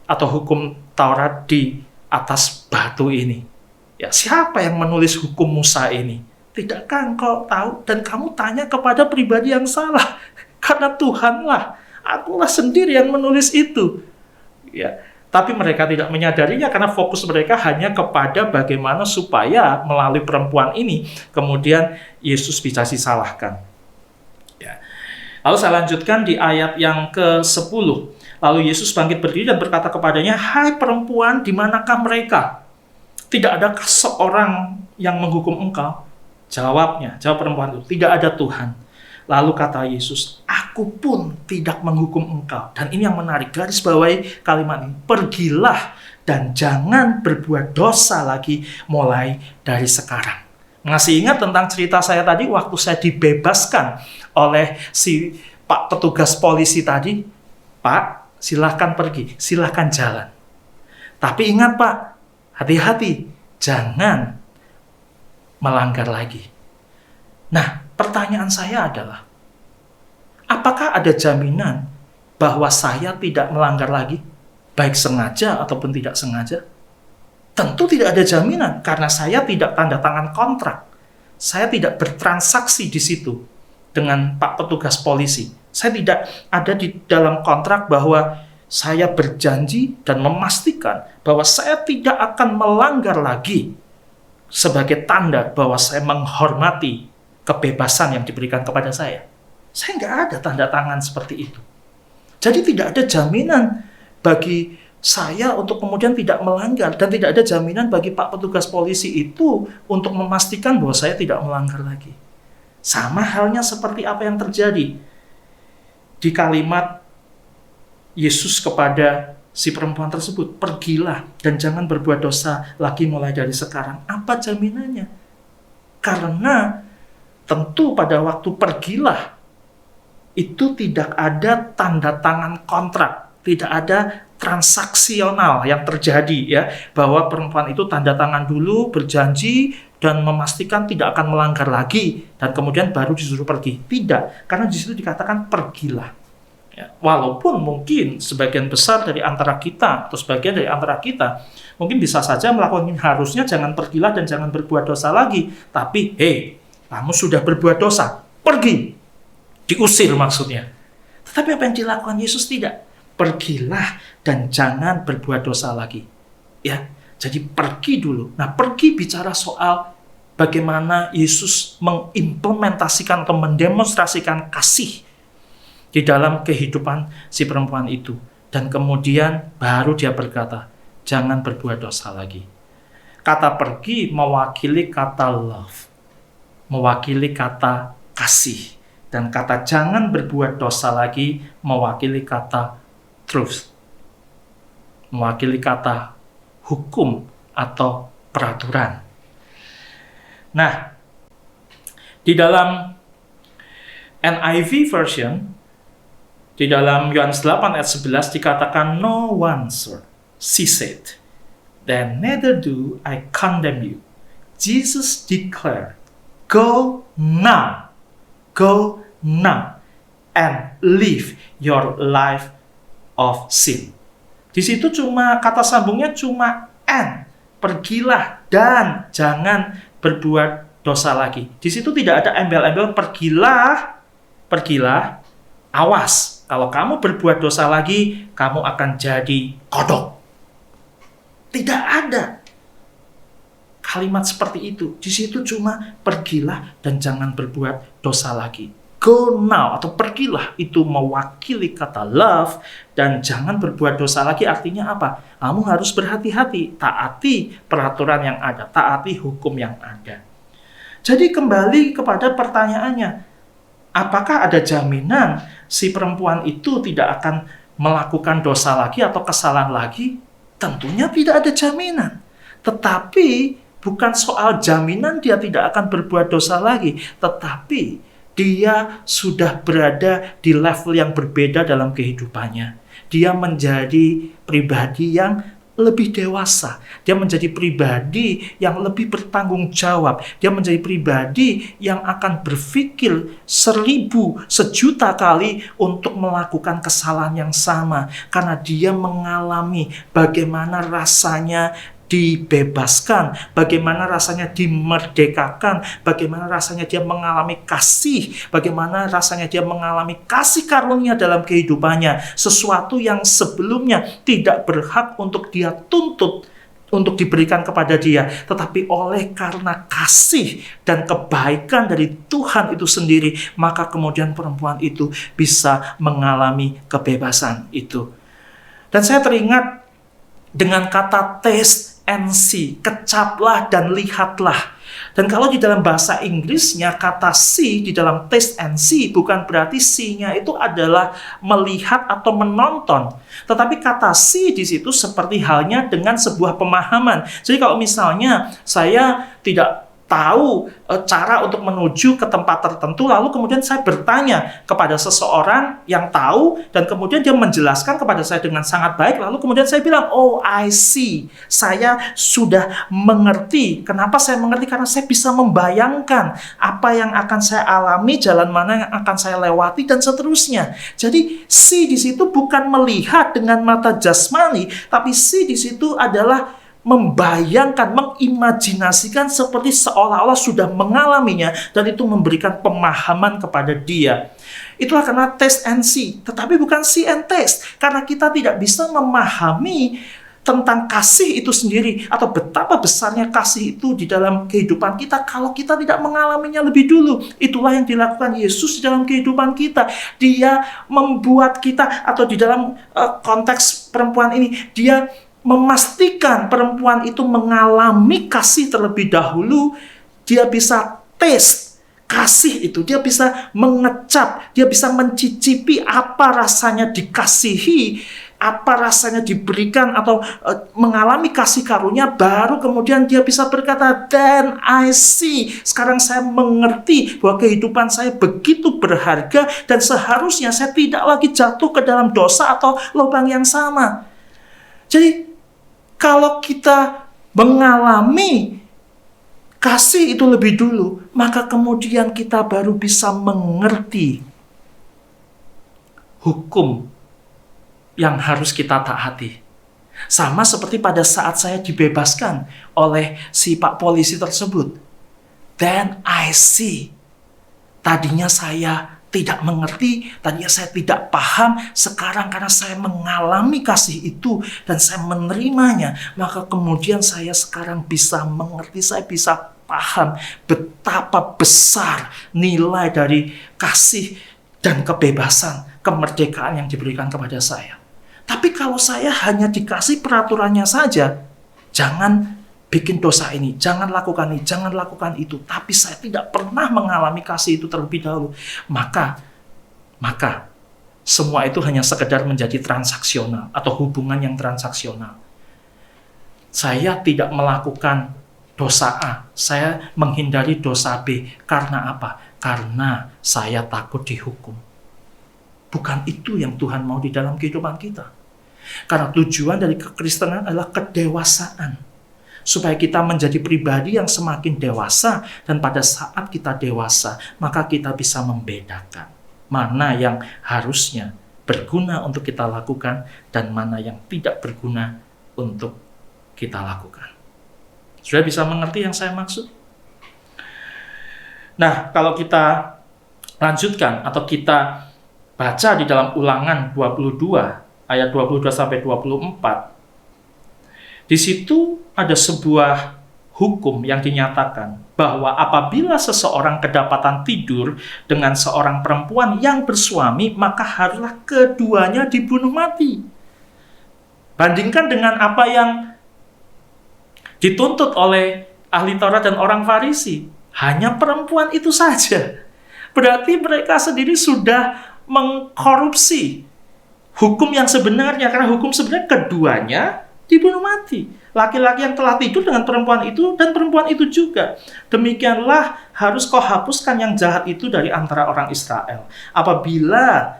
atau hukum Taurat di atas batu ini. Ya, siapa yang menulis hukum Musa ini? Tidakkah engkau tahu? Dan kamu tanya kepada pribadi yang salah. Karena Tuhanlah, akulah sendiri yang menulis itu. Ya, tapi mereka tidak menyadarinya karena fokus mereka hanya kepada bagaimana supaya melalui perempuan ini kemudian Yesus bisa disalahkan. Ya. Lalu saya lanjutkan di ayat yang ke-10. Lalu Yesus bangkit berdiri dan berkata kepadanya, "Hai perempuan, di manakah mereka? Tidak adakah seorang yang menghukum engkau?" Jawab perempuan itu, "Tidak ada Tuhan." Lalu kata Yesus, "Aku pun tidak menghukum engkau." Dan ini yang menarik, garis bawahi kalimat ini. "Pergilah dan jangan berbuat dosa lagi mulai dari sekarang." Masih ingat tentang cerita saya tadi waktu saya dibebaskan oleh si Pak petugas polisi tadi? "Pak, silahkan pergi, silahkan jalan. Tapi ingat Pak, hati-hati, jangan melanggar lagi." Nah, pertanyaan saya adalah, apakah ada jaminan bahwa saya tidak melanggar lagi, baik sengaja ataupun tidak sengaja? Tentu tidak ada jaminan, karena saya tidak tanda tangan kontrak. Saya tidak bertransaksi di situ dengan Pak petugas polisi. Saya tidak ada di dalam kontrak bahwa saya berjanji dan memastikan bahwa saya tidak akan melanggar lagi sebagai tanda bahwa saya menghormati kebebasan yang diberikan kepada saya. Saya nggak ada tanda tangan seperti itu. Jadi tidak ada jaminan bagi saya untuk kemudian tidak melanggar, dan tidak ada jaminan bagi Pak petugas polisi itu untuk memastikan bahwa saya tidak melanggar lagi. Sama halnya seperti apa yang terjadi di kalimat Yesus kepada si perempuan tersebut, "Pergilah dan jangan berbuat dosa lagi mulai dari sekarang." Apa jaminannya? Karena tentu pada waktu "pergilah" itu tidak ada tanda tangan kontrak, tidak ada transaksional yang terjadi, ya, bahwa perempuan itu tanda tangan dulu, berjanji dan memastikan tidak akan melanggar lagi, dan kemudian baru disuruh pergi. Tidak, karena di situ dikatakan "pergilah." Ya, walaupun mungkin sebagian besar dari antara kita atau sebagian dari antara kita mungkin bisa saja melakukan ini, harusnya jangan "pergilah dan jangan berbuat dosa lagi." Tapi, hei, kamu sudah berbuat dosa, pergi. Diusir maksudnya. Tetapi apa yang dilakukan Yesus? Tidak. "Pergilah dan jangan berbuat dosa lagi." Ya, jadi pergi dulu. Nah, pergi bicara soal bagaimana Yesus mengimplementasikan atau mendemonstrasikan kasih di dalam kehidupan si perempuan itu. Dan kemudian baru dia berkata, "Jangan berbuat dosa lagi." Kata "pergi" mewakili kata love, mewakili kata kasih. Dan kata "jangan berbuat dosa lagi" mewakili kata truth, mewakili kata hukum atau peraturan. Nah, di dalam NIV version, di dalam Yohanes 8 ayat 11 dikatakan, "No one, sir," she said, "then neither do I condemn you." Jesus declared, "Go now, go now, and live your life of sin." Di situ cuma kata sambungnya cuma "and", pergilah dan jangan berbuat dosa lagi. Di situ tidak ada embel-embel "pergilah, pergilah, awas, kalau kamu berbuat dosa lagi, kamu akan jadi kodok." Tidak ada kalimat seperti itu. Di situ cuma "pergilah dan jangan berbuat dosa lagi." Go now atau pergilah itu mewakili kata love, dan jangan berbuat dosa lagi artinya apa? Kamu harus berhati-hati, taati peraturan yang ada, taati hukum yang ada. Jadi kembali kepada pertanyaannya, apakah ada jaminan si perempuan itu tidak akan melakukan dosa lagi atau kesalahan lagi? Tentunya tidak ada jaminan. Tetapi bukan soal jaminan dia tidak akan berbuat dosa lagi, tetapi dia sudah berada di level yang berbeda dalam kehidupannya. Dia menjadi pribadi yang lebih dewasa. Dia menjadi pribadi yang lebih bertanggung jawab. Dia menjadi pribadi yang akan berpikir 1000, sejuta kali untuk melakukan kesalahan yang sama. Karena dia mengalami bagaimana rasanya dibebaskan, bagaimana rasanya dimerdekakan, bagaimana rasanya dia mengalami kasih, bagaimana rasanya dia mengalami kasih karunia dalam kehidupannya, sesuatu yang sebelumnya tidak berhak untuk dia tuntut, untuk diberikan kepada dia, tetapi oleh karena kasih dan kebaikan dari Tuhan itu sendiri, maka kemudian perempuan itu bisa mengalami kebebasan itu. Dan saya teringat dengan kata taste and see, kecaplah dan lihatlah. Dan kalau di dalam bahasa Inggrisnya kata see di dalam taste and see bukan berarti see-nya itu adalah melihat atau menonton. Tetapi kata see di situ seperti halnya dengan sebuah pemahaman. Jadi kalau misalnya saya tidak tahu cara untuk menuju ke tempat tertentu, lalu kemudian saya bertanya kepada seseorang yang tahu, dan kemudian dia menjelaskan kepada saya dengan sangat baik, lalu kemudian saya bilang, oh I see, saya sudah mengerti. Kenapa saya mengerti? Karena saya bisa membayangkan apa yang akan saya alami, jalan mana yang akan saya lewati, dan seterusnya. Jadi see di situ bukan melihat dengan mata jasmani, tapi see di situ adalah membayangkan, mengimajinasikan seperti seolah-olah sudah mengalaminya, dan itu memberikan pemahaman kepada dia. Itulah karena taste and see, tetapi bukan see and taste, karena kita tidak bisa memahami tentang kasih itu sendiri atau betapa besarnya kasih itu di dalam kehidupan kita kalau kita tidak mengalaminya lebih dulu. Itulah yang dilakukan Yesus di dalam kehidupan kita. Dia membuat kita, atau di dalam konteks perempuan ini, dia memastikan perempuan itu mengalami kasih terlebih dahulu. Dia bisa taste kasih itu, dia bisa mengecap, dia bisa mencicipi apa rasanya dikasihi, apa rasanya diberikan atau mengalami kasih karunia, baru kemudian dia bisa berkata, then I see, sekarang saya mengerti bahwa kehidupan saya begitu berharga dan seharusnya saya tidak lagi jatuh ke dalam dosa atau lubang yang sama. Jadi kalau kita mengalami kasih itu lebih dulu, maka kemudian kita baru bisa mengerti hukum yang harus kita taati. Sama seperti pada saat saya dibebaskan oleh si Pak Polisi tersebut. Then I see. Tadinya saya tidak mengerti, tadinya saya tidak paham, sekarang karena saya mengalami kasih itu dan saya menerimanya, maka kemudian saya sekarang bisa mengerti, saya bisa paham betapa besar nilai dari kasih dan kebebasan, kemerdekaan yang diberikan kepada saya. Tapi kalau saya hanya dikasih peraturannya saja, jangan bikin dosa ini, jangan lakukan ini, jangan lakukan itu, tapi saya tidak pernah mengalami kasih itu terlebih dahulu, maka semua itu hanya sekedar menjadi transaksional atau hubungan yang transaksional. Saya tidak melakukan dosa A, saya menghindari dosa B. Karena apa? Karena saya takut dihukum. Bukan itu yang Tuhan mau di dalam kehidupan kita. Karena tujuan dari kekristenan adalah kedewasaan. Supaya kita menjadi pribadi yang semakin dewasa, dan pada saat kita dewasa, maka kita bisa membedakan mana yang harusnya berguna untuk kita lakukan dan mana yang tidak berguna untuk kita lakukan. Sudah bisa mengerti yang saya maksud? Nah, kalau kita lanjutkan atau kita baca di dalam Ulangan 22 ayat 22 sampai 24, di situ ada sebuah hukum yang dinyatakan bahwa apabila seseorang kedapatan tidur dengan seorang perempuan yang bersuami, maka haruslah keduanya dibunuh mati. Bandingkan dengan apa yang dituntut oleh ahli Taurat dan orang Farisi. Hanya perempuan itu saja. Berarti mereka sendiri sudah mengkorupsi hukum yang sebenarnya. Karena hukum sebenarnya keduanya dibunuh mati. Laki-laki yang telah tidur dengan perempuan itu dan perempuan itu juga. Demikianlah harus kau hapuskan yang jahat itu dari antara orang Israel. Apabila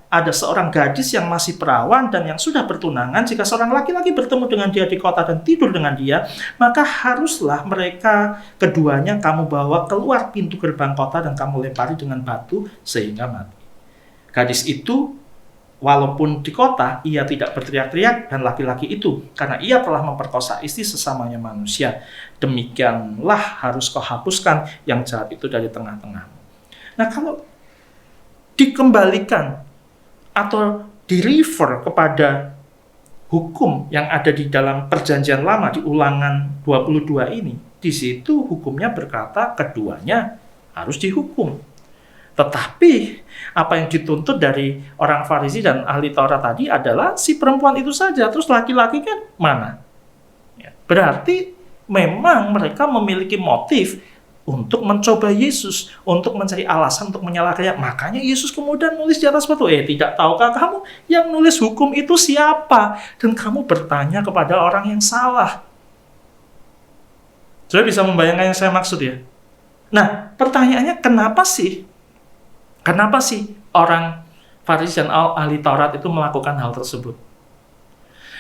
ada seorang gadis yang masih perawan dan yang sudah bertunangan, jika seorang laki-laki bertemu dengan dia di kota dan tidur dengan dia, maka haruslah mereka keduanya kamu bawa keluar pintu gerbang kota dan kamu lempari dengan batu sehingga mati. Gadis itu walaupun di kota, ia tidak berteriak-teriak dan laki-laki itu, karena ia telah memperkosa istri sesamanya manusia. Demikianlah harus kau hapuskan yang jahat itu dari tengah-tengahmu. Nah, kalau dikembalikan atau di-refer kepada hukum yang ada di dalam perjanjian lama di Ulangan 22 ini, di situ hukumnya berkata keduanya harus dihukum. Tetapi apa yang dituntut dari orang Farisi dan ahli Taurat tadi adalah si perempuan itu saja. Terus laki-laki kan mana? Ya, berarti memang mereka memiliki motif untuk mencoba Yesus, untuk mencari alasan untuk menyalahkannya. Makanya Yesus kemudian nulis di atas batu, tidak tahukah kamu yang nulis hukum itu siapa? Dan kamu bertanya kepada orang yang salah. Sudah bisa membayangkan yang saya maksud ya? Nah, pertanyaannya kenapa sih orang Farisi dan ahli Taurat itu melakukan hal tersebut?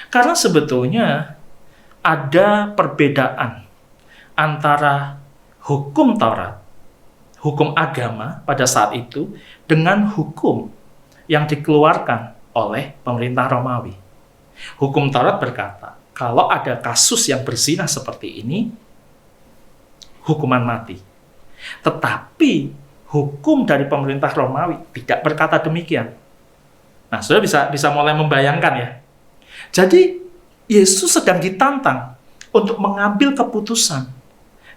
Karena sebetulnya ada perbedaan antara hukum Taurat, hukum agama pada saat itu, dengan hukum yang dikeluarkan oleh pemerintah Romawi. Hukum Taurat berkata, kalau ada kasus yang berzina seperti ini, hukuman mati. Tetapi hukum dari pemerintah Romawi tidak berkata demikian. Nah, sudah bisa mulai membayangkan ya. Jadi, Yesus sedang ditantang untuk mengambil keputusan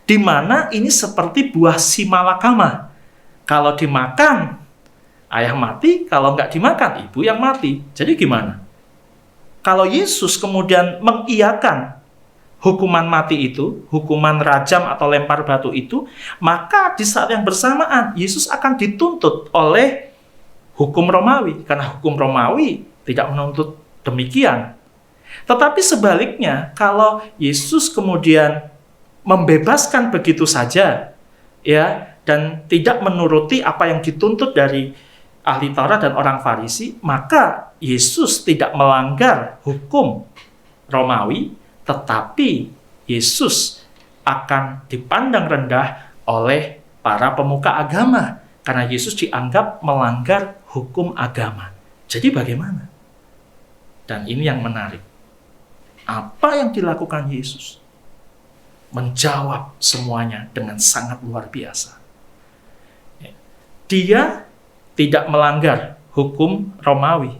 di mana ini seperti buah simalakama. Kalau dimakan, ayah mati. Kalau nggak dimakan, ibu yang mati. Jadi gimana? Kalau Yesus kemudian mengiyakan hukuman mati itu, hukuman rajam atau lempar batu itu, maka di saat yang bersamaan Yesus akan dituntut oleh hukum Romawi, karena hukum Romawi tidak menuntut demikian. Tetapi sebaliknya, kalau Yesus kemudian membebaskan begitu saja, ya, dan tidak menuruti apa yang dituntut dari ahli Taurat dan orang Farisi, maka Yesus tidak melanggar hukum Romawi, tetapi Yesus akan dipandang rendah oleh para pemuka agama karena Yesus dianggap melanggar hukum agama. Jadi bagaimana? Dan ini yang menarik. Apa yang dilakukan Yesus? Menjawab semuanya dengan sangat luar biasa. Dia tidak melanggar hukum Romawi.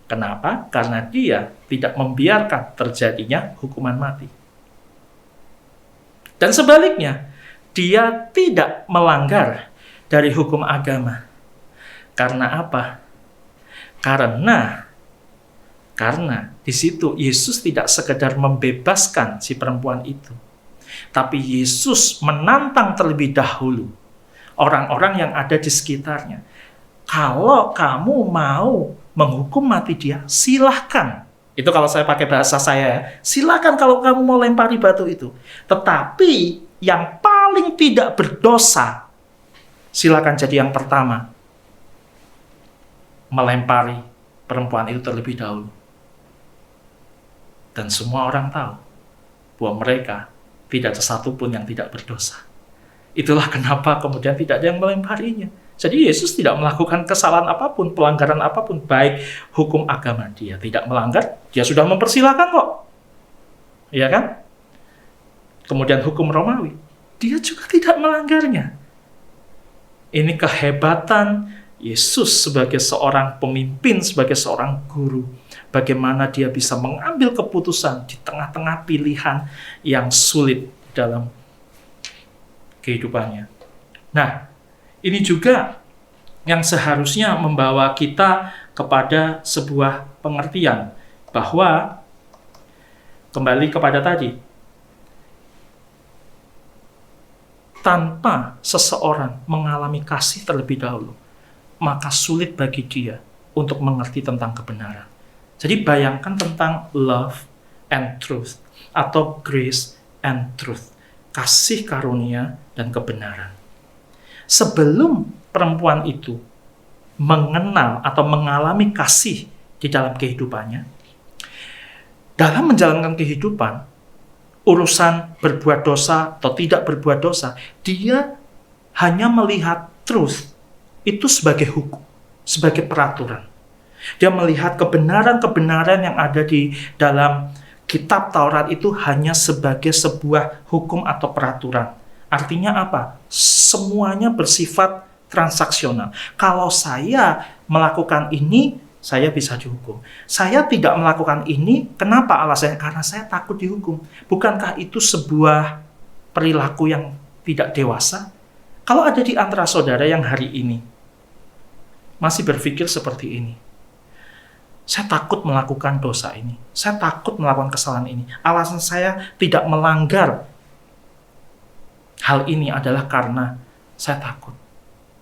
Kenapa? Karena dia tidak membiarkan terjadinya hukuman mati. Dan sebaliknya, dia tidak melanggar dari hukum agama. Karena apa? Karena di situ Yesus tidak sekedar membebaskan si perempuan itu, tapi Yesus menantang terlebih dahulu orang-orang yang ada di sekitarnya. Kalau kamu mau menghukum mati dia, silahkan. Itu kalau saya pakai bahasa saya ya. Silahkan kalau kamu mau lempari batu itu. Tetapi yang paling tidak berdosa, silahkan jadi yang pertama melempari perempuan itu terlebih dahulu. Dan semua orang tahu bahwa mereka tidak ada satupun yang tidak berdosa. Itulah kenapa kemudian tidak ada yang melemparinya. Jadi Yesus tidak melakukan kesalahan apapun, pelanggaran apapun, baik hukum agama dia tidak melanggar, dia sudah mempersilahkan kok. Iya kan? Kemudian hukum Romawi, dia juga tidak melanggarnya. Ini kehebatan Yesus sebagai seorang pemimpin, sebagai seorang guru. Bagaimana dia bisa mengambil keputusan di tengah-tengah pilihan yang sulit dalam kehidupannya. Nah, ini juga yang seharusnya membawa kita kepada sebuah pengertian bahwa kembali kepada tadi, tanpa seseorang mengalami kasih terlebih dahulu, maka sulit bagi dia untuk mengerti tentang kebenaran. Jadi bayangkan tentang love and truth atau grace and truth, kasih karunia dan kebenaran. Sebelum perempuan itu mengenal atau mengalami kasih di dalam kehidupannya, dalam menjalankan kehidupan, urusan berbuat dosa atau tidak berbuat dosa, dia hanya melihat truth itu sebagai hukum, sebagai peraturan. Dia melihat kebenaran-kebenaran yang ada di dalam kitab Taurat itu hanya sebagai sebuah hukum atau peraturan. Artinya apa? Semuanya bersifat transaksional. Kalau saya melakukan ini, saya bisa dihukum. Saya tidak melakukan ini, kenapa alasannya? Karena saya takut dihukum. Bukankah itu sebuah perilaku yang tidak dewasa? Kalau ada di antara saudara yang hari ini masih berpikir seperti ini, saya takut melakukan dosa ini, saya takut melakukan kesalahan ini, alasan saya tidak melanggar hal ini adalah karena saya takut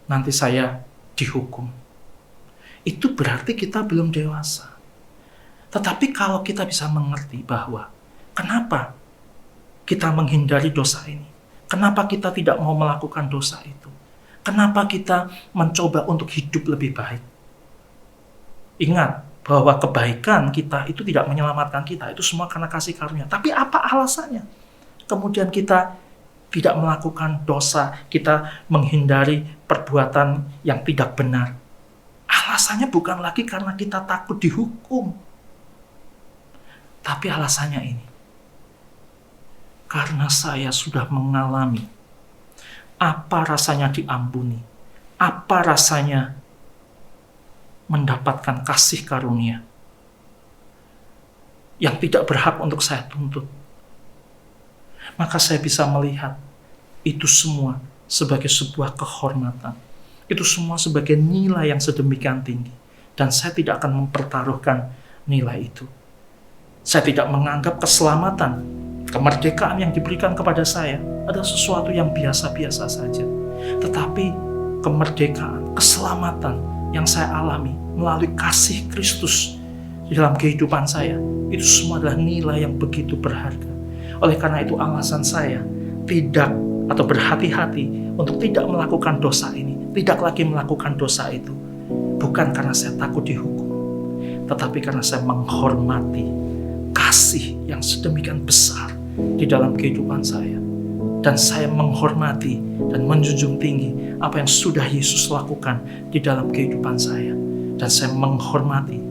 nanti saya dihukum. Itu berarti kita belum dewasa. Tetapi kalau kita bisa mengerti bahwa kenapa kita menghindari dosa ini, kenapa kita tidak mau melakukan dosa itu, kenapa kita mencoba untuk hidup lebih baik. Ingat bahwa kebaikan kita itu tidak menyelamatkan kita, itu semua karena kasih karunia. Tapi apa alasannya? Kemudian kita tidak melakukan dosa, kita menghindari perbuatan yang tidak benar. Alasannya bukan lagi karena kita takut dihukum. Tapi alasannya ini. Karena saya sudah mengalami apa rasanya diampuni, apa rasanya mendapatkan kasih karunia yang tidak berhak untuk saya tuntut. Maka saya bisa melihat itu semua sebagai sebuah kehormatan. Itu semua sebagai nilai yang sedemikian tinggi. Dan saya tidak akan mempertaruhkan nilai itu. Saya tidak menganggap keselamatan, kemerdekaan yang diberikan kepada saya adalah sesuatu yang biasa-biasa saja. Tetapi kemerdekaan, keselamatan yang saya alami melalui kasih Kristus di dalam kehidupan saya, itu semua adalah nilai yang begitu berharga. Oleh karena itu alasan saya tidak atau berhati-hati untuk tidak melakukan dosa ini, tidak lagi melakukan dosa itu, bukan karena saya takut dihukum, tetapi karena saya menghormati kasih yang sedemikian besar di dalam kehidupan saya. Dan saya menghormati dan menjunjung tinggi apa yang sudah Yesus lakukan di dalam kehidupan saya. Dan saya menghormati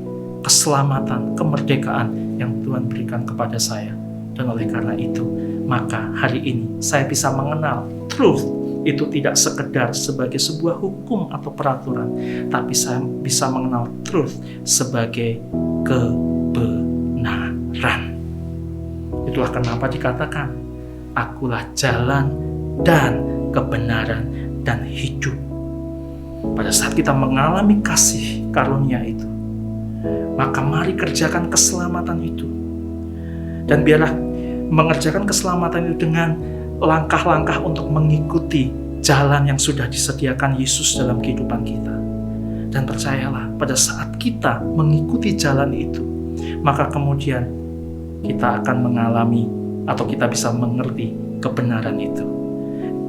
keselamatan, kemerdekaan yang Tuhan berikan kepada saya. Dan oleh karena itu, maka hari ini saya bisa mengenal truth itu tidak sekedar sebagai sebuah hukum atau peraturan, tapi saya bisa mengenal truth sebagai kebenaran. Itulah kenapa dikatakan, akulah jalan dan kebenaran dan hidup. Pada saat kita mengalami kasih karunia itu, maka mari kerjakan keselamatan itu. Dan biarlah mengerjakan keselamatan itu dengan langkah-langkah untuk mengikuti jalan yang sudah disediakan Yesus dalam kehidupan kita. Dan percayalah, pada saat kita mengikuti jalan itu, maka kemudian kita akan mengalami atau kita bisa mengerti kebenaran itu.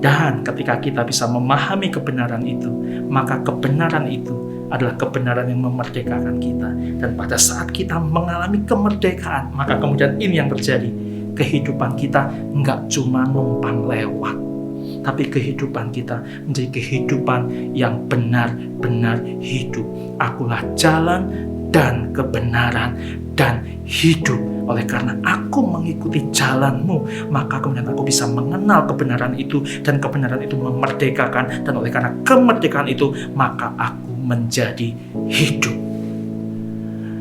Dan ketika kita bisa memahami kebenaran itu, maka kebenaran itu adalah kebenaran yang memerdekakan kita. Dan pada saat kita mengalami kemerdekaan, maka kemudian ini yang terjadi. Kehidupan kita nggak cuma numpang lewat, tapi kehidupan kita menjadi kehidupan yang benar-benar hidup. Akulah jalan dan kebenaran dan hidup. Oleh karena aku mengikuti jalanmu, maka kemudian aku bisa mengenal kebenaran itu, dan kebenaran itu memerdekakan. Dan oleh karena kemerdekaan itu, maka aku menjadi hidup.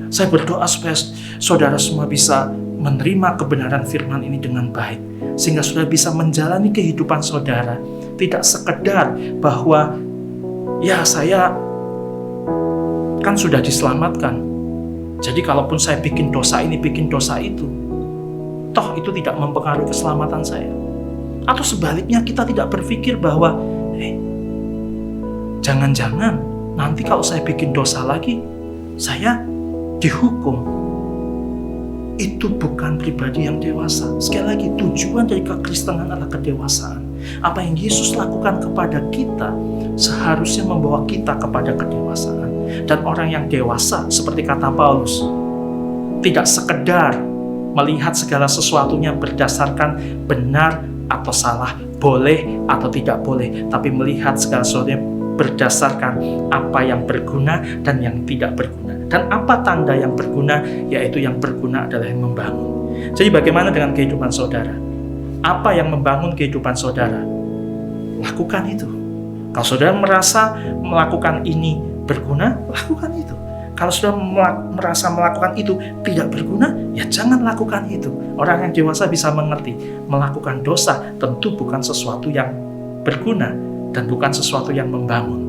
Saya berdoa supaya saudara semua bisa menerima kebenaran firman ini dengan baik, sehingga saudara bisa menjalani kehidupan saudara tidak sekedar bahwa ya saya kan sudah diselamatkan, jadi kalaupun saya bikin dosa ini, bikin dosa itu, toh itu tidak mempengaruhi keselamatan saya. Atau sebaliknya, kita tidak berpikir bahwa jangan-jangan nanti kalau saya bikin dosa lagi, saya dihukum. Itu bukan pribadi yang dewasa. Sekali lagi, tujuan dari kekristenan adalah kedewasaan. Apa yang Yesus lakukan kepada kita seharusnya membawa kita kepada kedewasaan. Dan orang yang dewasa, seperti kata Paulus, tidak sekedar melihat segala sesuatunya berdasarkan benar atau salah, boleh atau tidak boleh, tapi melihat segala sesuatunya berdasarkan apa yang berguna dan yang tidak berguna. Dan apa tanda yang berguna? Yaitu yang berguna adalah yang membangun. Jadi bagaimana dengan kehidupan saudara? Apa yang membangun kehidupan saudara? Lakukan itu. Kalau saudara merasa melakukan ini berguna, lakukan itu. Kalau sudah merasa melakukan itu tidak berguna, ya jangan lakukan itu. Orang yang dewasa bisa mengerti, melakukan dosa tentu bukan sesuatu yang berguna dan bukan sesuatu yang membangun.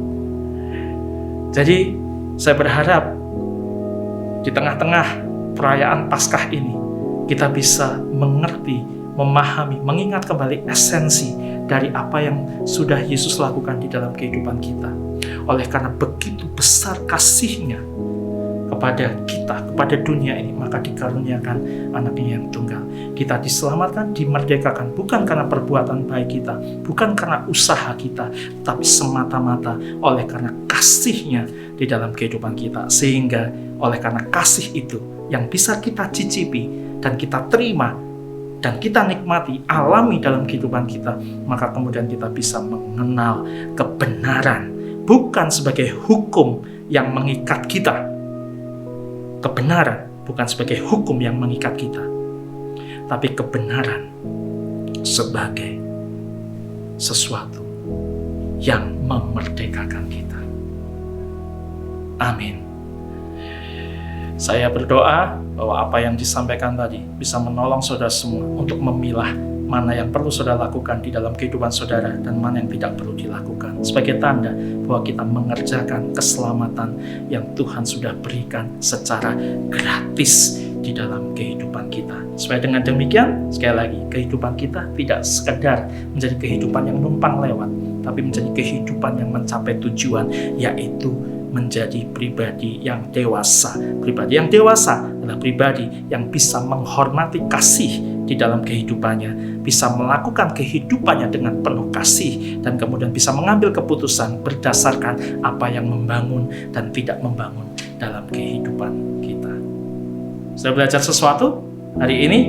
Jadi saya berharap di tengah-tengah perayaan Paskah ini kita bisa mengerti, memahami, mengingat kembali esensi dari apa yang sudah Yesus lakukan di dalam kehidupan kita. Oleh karena begitu besar kasih-Nya kepada kita, kepada dunia ini, maka dikaruniakan anaknya yang tunggal. Kita diselamatkan, dimerdekakan, bukan karena perbuatan baik kita, bukan karena usaha kita, tapi semata-mata oleh karena kasih-Nya di dalam kehidupan kita. Sehingga oleh karena kasih itu yang bisa kita cicipi dan kita terima dan kita nikmati, alami dalam kehidupan kita, maka kemudian kita bisa mengenal kebenaran, bukan sebagai hukum yang mengikat kita. Kebenaran bukan sebagai hukum yang mengikat kita, tapi kebenaran sebagai sesuatu yang memerdekakan kita. Amin. Saya berdoa bahwa apa yang disampaikan tadi bisa menolong saudara semua untuk memilah mana yang perlu saudara lakukan di dalam kehidupan saudara dan mana yang tidak perlu dilakukan. Sebagai tanda bahwa kita mengerjakan keselamatan yang Tuhan sudah berikan secara gratis di dalam kehidupan kita. Supaya dengan demikian, sekali lagi, kehidupan kita tidak sekedar menjadi kehidupan yang numpang lewat, tapi menjadi kehidupan yang mencapai tujuan, yaitu menjadi pribadi yang dewasa. Pribadi yang dewasa adalah pribadi yang bisa menghormati kasih di dalam kehidupannya, bisa melakukan kehidupannya dengan penuh kasih, dan kemudian bisa mengambil keputusan berdasarkan apa yang membangun dan tidak membangun dalam kehidupan kita. Sudah belajar sesuatu hari ini?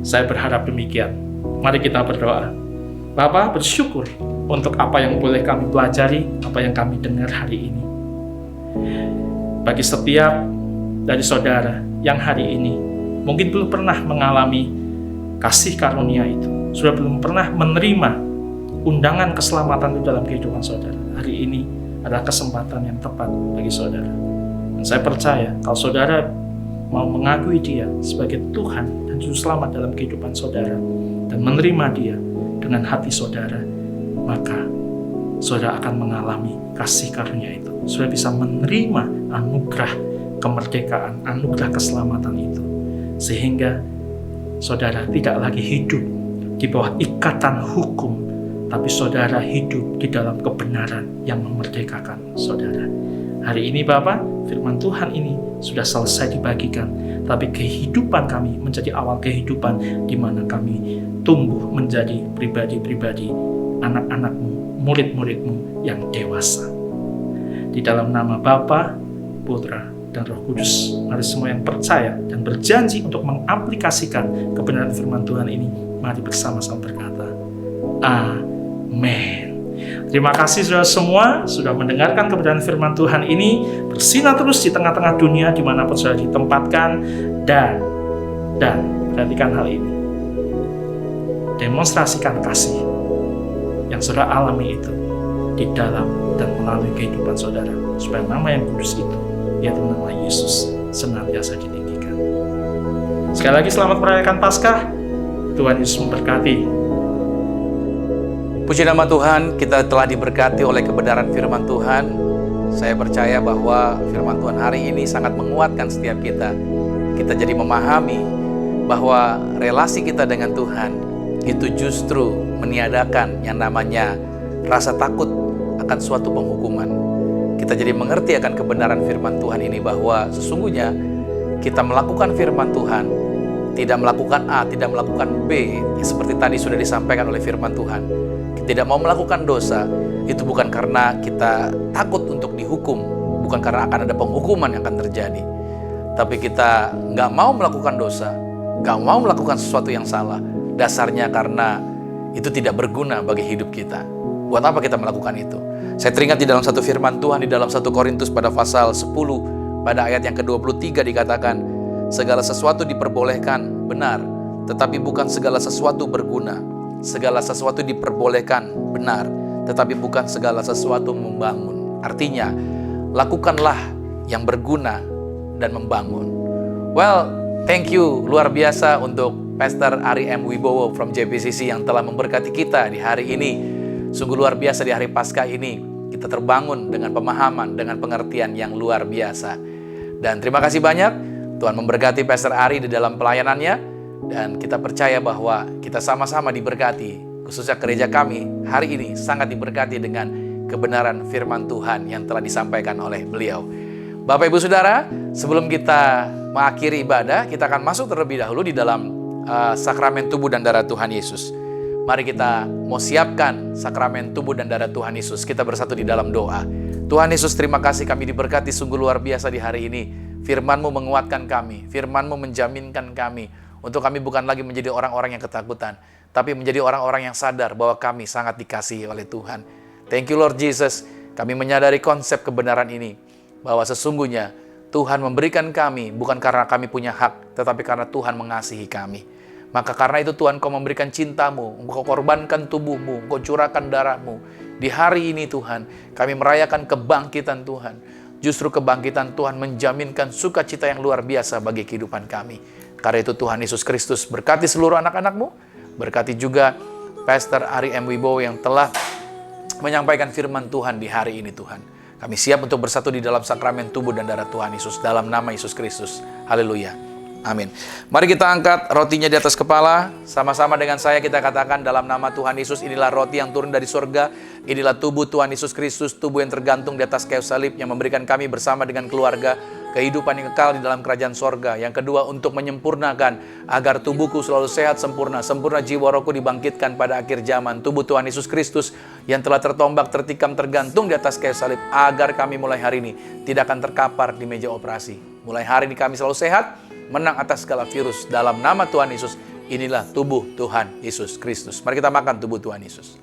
Saya berharap demikian. Mari kita berdoa. Bapa, bersyukur untuk apa yang boleh kami pelajari, apa yang kami dengar hari ini. Bagi setiap dari saudara yang hari ini mungkin belum pernah mengalami kasih karunia itu, sudah belum pernah menerima undangan keselamatan di dalam kehidupan saudara, hari ini adalah kesempatan yang tepat bagi saudara. Dan saya percaya kalau saudara mau mengakui Dia sebagai Tuhan dan Juru Selamat dalam kehidupan saudara dan menerima Dia dengan hati saudara, maka saudara akan mengalami kasih karunia itu. Saudara bisa menerima anugerah kemerdekaan, anugerah keselamatan itu, sehingga saudara tidak lagi hidup di bawah ikatan hukum, tapi saudara hidup di dalam kebenaran yang memerdekakan saudara. Hari ini Bapa, firman Tuhan ini sudah selesai dibagikan, tapi kehidupan kami menjadi awal kehidupan di mana kami tumbuh menjadi pribadi-pribadi, anak-anak-Mu, murid-murid-Mu yang dewasa. Di dalam nama Bapa, Putra, dan Roh Kudus, mari semua yang percaya dan berjanji untuk mengaplikasikan kebenaran firman Tuhan ini, mari bersama-sama berkata, Amin. Terima kasih saudara semua sudah mendengarkan kebenaran firman Tuhan ini, bersinar terus di tengah-tengah dunia dimanapun saudara ditempatkan, dan perhatikan hal ini, demonstrasikan kasih yang saudara alami itu di dalam dan melalui kehidupan saudara, supaya nama yang kudus itu, yaitu nama Yesus, senantiasa ditinggikan. Sekali lagi selamat merayakan Paskah. Tuhan Yesus memberkati. Puji nama Tuhan, kita telah diberkati oleh kebenaran firman Tuhan. Saya percaya bahwa firman Tuhan hari ini sangat menguatkan setiap kita. Kita jadi memahami bahwa relasi kita dengan Tuhan itu justru meniadakan yang namanya rasa takut akan suatu penghukuman. Kita jadi mengerti akan kebenaran firman Tuhan ini bahwa sesungguhnya kita melakukan firman Tuhan, tidak melakukan A, tidak melakukan B, seperti tadi sudah disampaikan oleh firman Tuhan. Tidak mau melakukan dosa, itu bukan karena kita takut untuk dihukum, bukan karena akan ada penghukuman yang akan terjadi. Tapi kita nggak mau melakukan dosa, nggak mau melakukan sesuatu yang salah, dasarnya karena itu tidak berguna bagi hidup kita. Buat apa kita melakukan itu? Saya teringat di dalam satu firman Tuhan di dalam 1 Korintus pada pasal 10 pada ayat yang ke-23 dikatakan, segala sesuatu diperbolehkan, benar, tetapi bukan segala sesuatu berguna. Segala sesuatu diperbolehkan, benar, tetapi bukan segala sesuatu membangun. Artinya, lakukanlah yang berguna dan membangun. Well, thank you luar biasa untuk Pastor Ari M. Wibowo from JPCC yang telah memberkati kita di hari ini. Sungguh luar biasa di hari Paskah ini. Kita terbangun dengan pemahaman, dengan pengertian yang luar biasa. Dan terima kasih banyak. Tuhan memberkati Pastor Ari di dalam pelayanannya. Dan kita percaya bahwa kita sama-sama diberkati. Khususnya gereja kami hari ini sangat diberkati dengan kebenaran firman Tuhan yang telah disampaikan oleh beliau. Bapak Ibu Saudara, sebelum kita mengakhiri ibadah, kita akan masuk terlebih dahulu di dalam sakramen tubuh dan darah Tuhan Yesus. Mari kita mau siapkan sakramen tubuh dan darah Tuhan Yesus. Kita bersatu di dalam doa. Tuhan Yesus, terima kasih kami diberkati sungguh luar biasa di hari ini. Firman-Mu menguatkan kami, Firman-Mu menjaminkan kami untuk kami bukan lagi menjadi orang-orang yang ketakutan, tapi menjadi orang-orang yang sadar bahwa kami sangat dikasihi oleh Tuhan. Thank you Lord Jesus. Kami menyadari konsep kebenaran ini, bahwa sesungguhnya Tuhan memberikan kami bukan karena kami punya hak, tetapi karena Tuhan mengasihi kami. Maka karena itu Tuhan, Kau memberikan cinta-Mu, Engkau korbankan tubuh-Mu, Engkau curahkan darah-Mu. Di hari ini Tuhan, kami merayakan kebangkitan Tuhan. Justru kebangkitan Tuhan menjaminkan sukacita yang luar biasa bagi kehidupan kami. Karena itu Tuhan Yesus Kristus berkati seluruh anak-anak-Mu, berkati juga Pastor Ari M. Wibowo yang telah menyampaikan firman Tuhan di hari ini Tuhan. Kami siap untuk bersatu di dalam sakramen tubuh dan darah Tuhan Yesus dalam nama Yesus Kristus. Haleluya. Amin. Mari kita angkat rotinya di atas kepala. Sama-sama dengan saya kita katakan dalam nama Tuhan Yesus, inilah roti yang turun dari sorga. Inilah tubuh Tuhan Yesus Kristus, tubuh yang tergantung di atas kayu salib yang memberikan kami bersama dengan keluarga kehidupan yang kekal di dalam kerajaan sorga. Yang kedua, untuk menyempurnakan agar tubuhku selalu sehat sempurna. Sempurna jiwa rohku dibangkitkan pada akhir zaman. Tubuh Tuhan Yesus Kristus yang telah tertombak, tertikam, tergantung di atas kayu salib. Agar kami mulai hari ini tidak akan terkapar di meja operasi. Mulai hari ini kami selalu sehat, menang atas segala virus. Dalam nama Tuhan Yesus, inilah tubuh Tuhan Yesus Kristus. Mari kita makan tubuh Tuhan Yesus.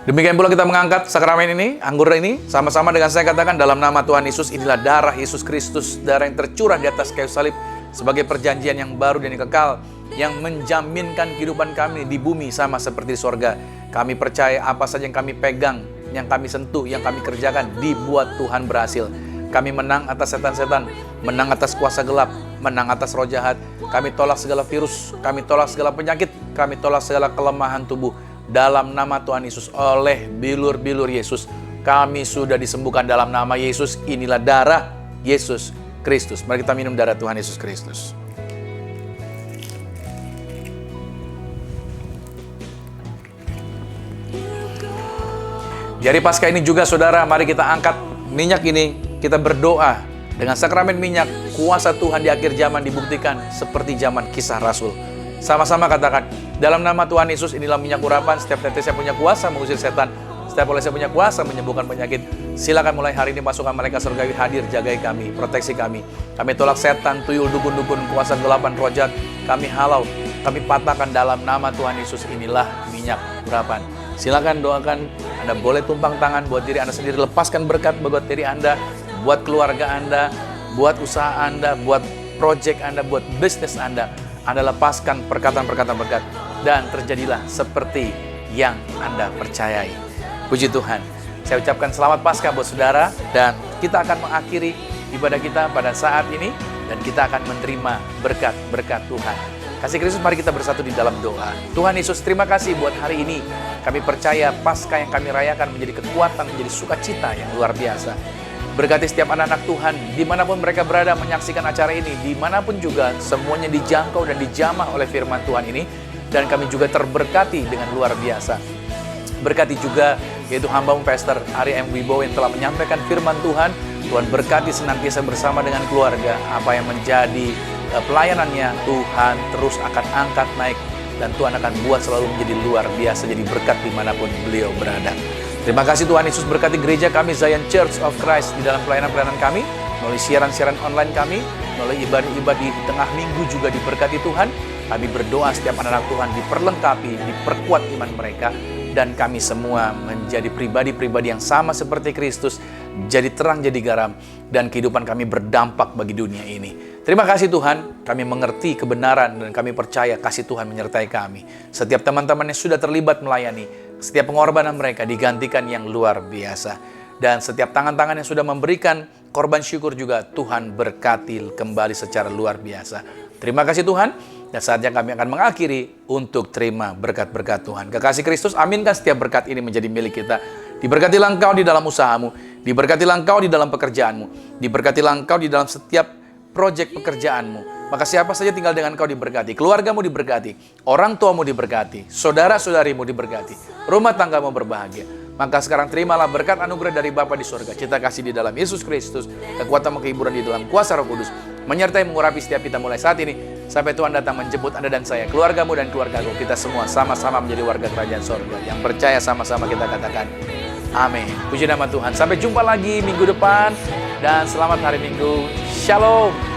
Demikian pula kita mengangkat sakramen ini, anggur ini, sama-sama dengan saya katakan dalam nama Tuhan Yesus, inilah darah Yesus Kristus, darah yang tercurah di atas kayu salib sebagai perjanjian yang baru dan yang kekal, yang menjaminkan kehidupan kami di bumi sama seperti di sorga. Kami percaya apa saja yang kami pegang, yang kami sentuh, yang kami kerjakan, dibuat Tuhan berhasil. Kami menang atas setan-setan, menang atas kuasa gelap, menang atas roh jahat. Kami tolak segala virus, kami tolak segala penyakit, kami tolak segala kelemahan tubuh. Dalam nama Tuhan Yesus, oleh bilur-bilur Yesus, kami sudah disembuhkan dalam nama Yesus. Inilah darah Yesus Kristus. Mari kita minum darah Tuhan Yesus Kristus. Di hari Paskah ini juga saudara, mari kita angkat minyak ini, kita berdoa dengan sakramen minyak. Kuasa Tuhan di akhir zaman dibuktikan seperti zaman Kisah Rasul. Sama-sama katakan, dalam nama Tuhan Yesus, inilah minyak urapan. Setiap tetes saya punya kuasa mengusir setan. Setiap oleh saya punya kuasa menyembuhkan penyakit. Silakan mulai hari ini pasukan malaikat surgawi hadir, jagai kami, proteksi kami. Kami tolak setan, tuyul, dukun-dukun, kuasa gelapan, roh jahat. Kami halau, kami patahkan dalam nama Tuhan Yesus. Inilah minyak urapan. Silakan doakan. Anda boleh tumpang tangan buat diri Anda sendiri. Lepaskan berkat buat diri Anda, buat keluarga Anda, buat usaha Anda, buat project Anda, buat bisnis Anda. Anda lepaskan perkataan-perkataan berkat dan terjadilah seperti yang Anda percayai. Puji Tuhan. Saya ucapkan selamat Paskah buat saudara, dan kita akan mengakhiri ibadah kita pada saat ini dan kita akan menerima berkat-berkat Tuhan. Kasih Kristus, mari kita bersatu di dalam doa. Tuhan Yesus, terima kasih buat hari ini. Kami percaya Paskah yang kami rayakan menjadi kekuatan, menjadi sukacita yang luar biasa. Berkati setiap anak-anak Tuhan, dimanapun mereka berada menyaksikan acara ini, dimanapun juga semuanya dijangkau dan dijamah oleh firman Tuhan ini, dan kami juga terberkati dengan luar biasa. Berkati juga yaitu hamba-Mu Pastor Ari M. Wibowo yang telah menyampaikan firman Tuhan. Tuhan berkati senantiasa bersama dengan keluarga. Apa yang menjadi pelayanannya, Tuhan terus akan angkat naik, dan Tuhan akan buat selalu menjadi luar biasa, jadi berkat dimanapun beliau berada. Terima kasih Tuhan Yesus, berkati gereja kami Zion Church of Christ di dalam pelayanan-pelayanan kami, melalui siaran-siaran online kami, melalui ibadah-ibadah di tengah minggu juga diberkati Tuhan. Kami berdoa setiap anak-anak Tuhan diperlengkapi, diperkuat iman mereka, dan kami semua menjadi pribadi-pribadi yang sama seperti Kristus, jadi terang, jadi garam, dan kehidupan kami berdampak bagi dunia ini. Terima kasih Tuhan, kami mengerti kebenaran dan kami percaya kasih Tuhan menyertai kami. Setiap teman-teman yang sudah terlibat melayani, setiap pengorbanan mereka digantikan yang luar biasa. Dan setiap tangan-tangan yang sudah memberikan korban syukur juga Tuhan berkati kembali secara luar biasa. Terima kasih Tuhan, dan saatnya kami akan mengakhiri untuk terima berkat-berkat Tuhan. Kekasih Kristus, aminkan setiap berkat ini menjadi milik kita. Diberkatilah engkau di dalam usahamu, diberkatilah engkau di dalam pekerjaanmu, diberkatilah engkau di dalam setiap proyek pekerjaanmu. Maka siapa saja tinggal dengan engkau diberkati, keluargamu diberkati, orang tuamu diberkati, saudara-saudarimu diberkati, rumah tanggamu berbahagia. Maka sekarang terimalah berkat anugerah dari Bapa di surga, cinta kasih di dalam Yesus Kristus, kekuatan kehiburan di dalam kuasa Roh Kudus, menyertai mengurapi setiap kita mulai saat ini sampai Tuhan datang menjemput Anda dan saya, keluargamu dan keluargaku, kita semua sama-sama menjadi warga kerajaan surga. Yang percaya sama-sama kita katakan amin. Puji nama Tuhan. Sampai jumpa lagi minggu depan, dan selamat hari Minggu. Shalom.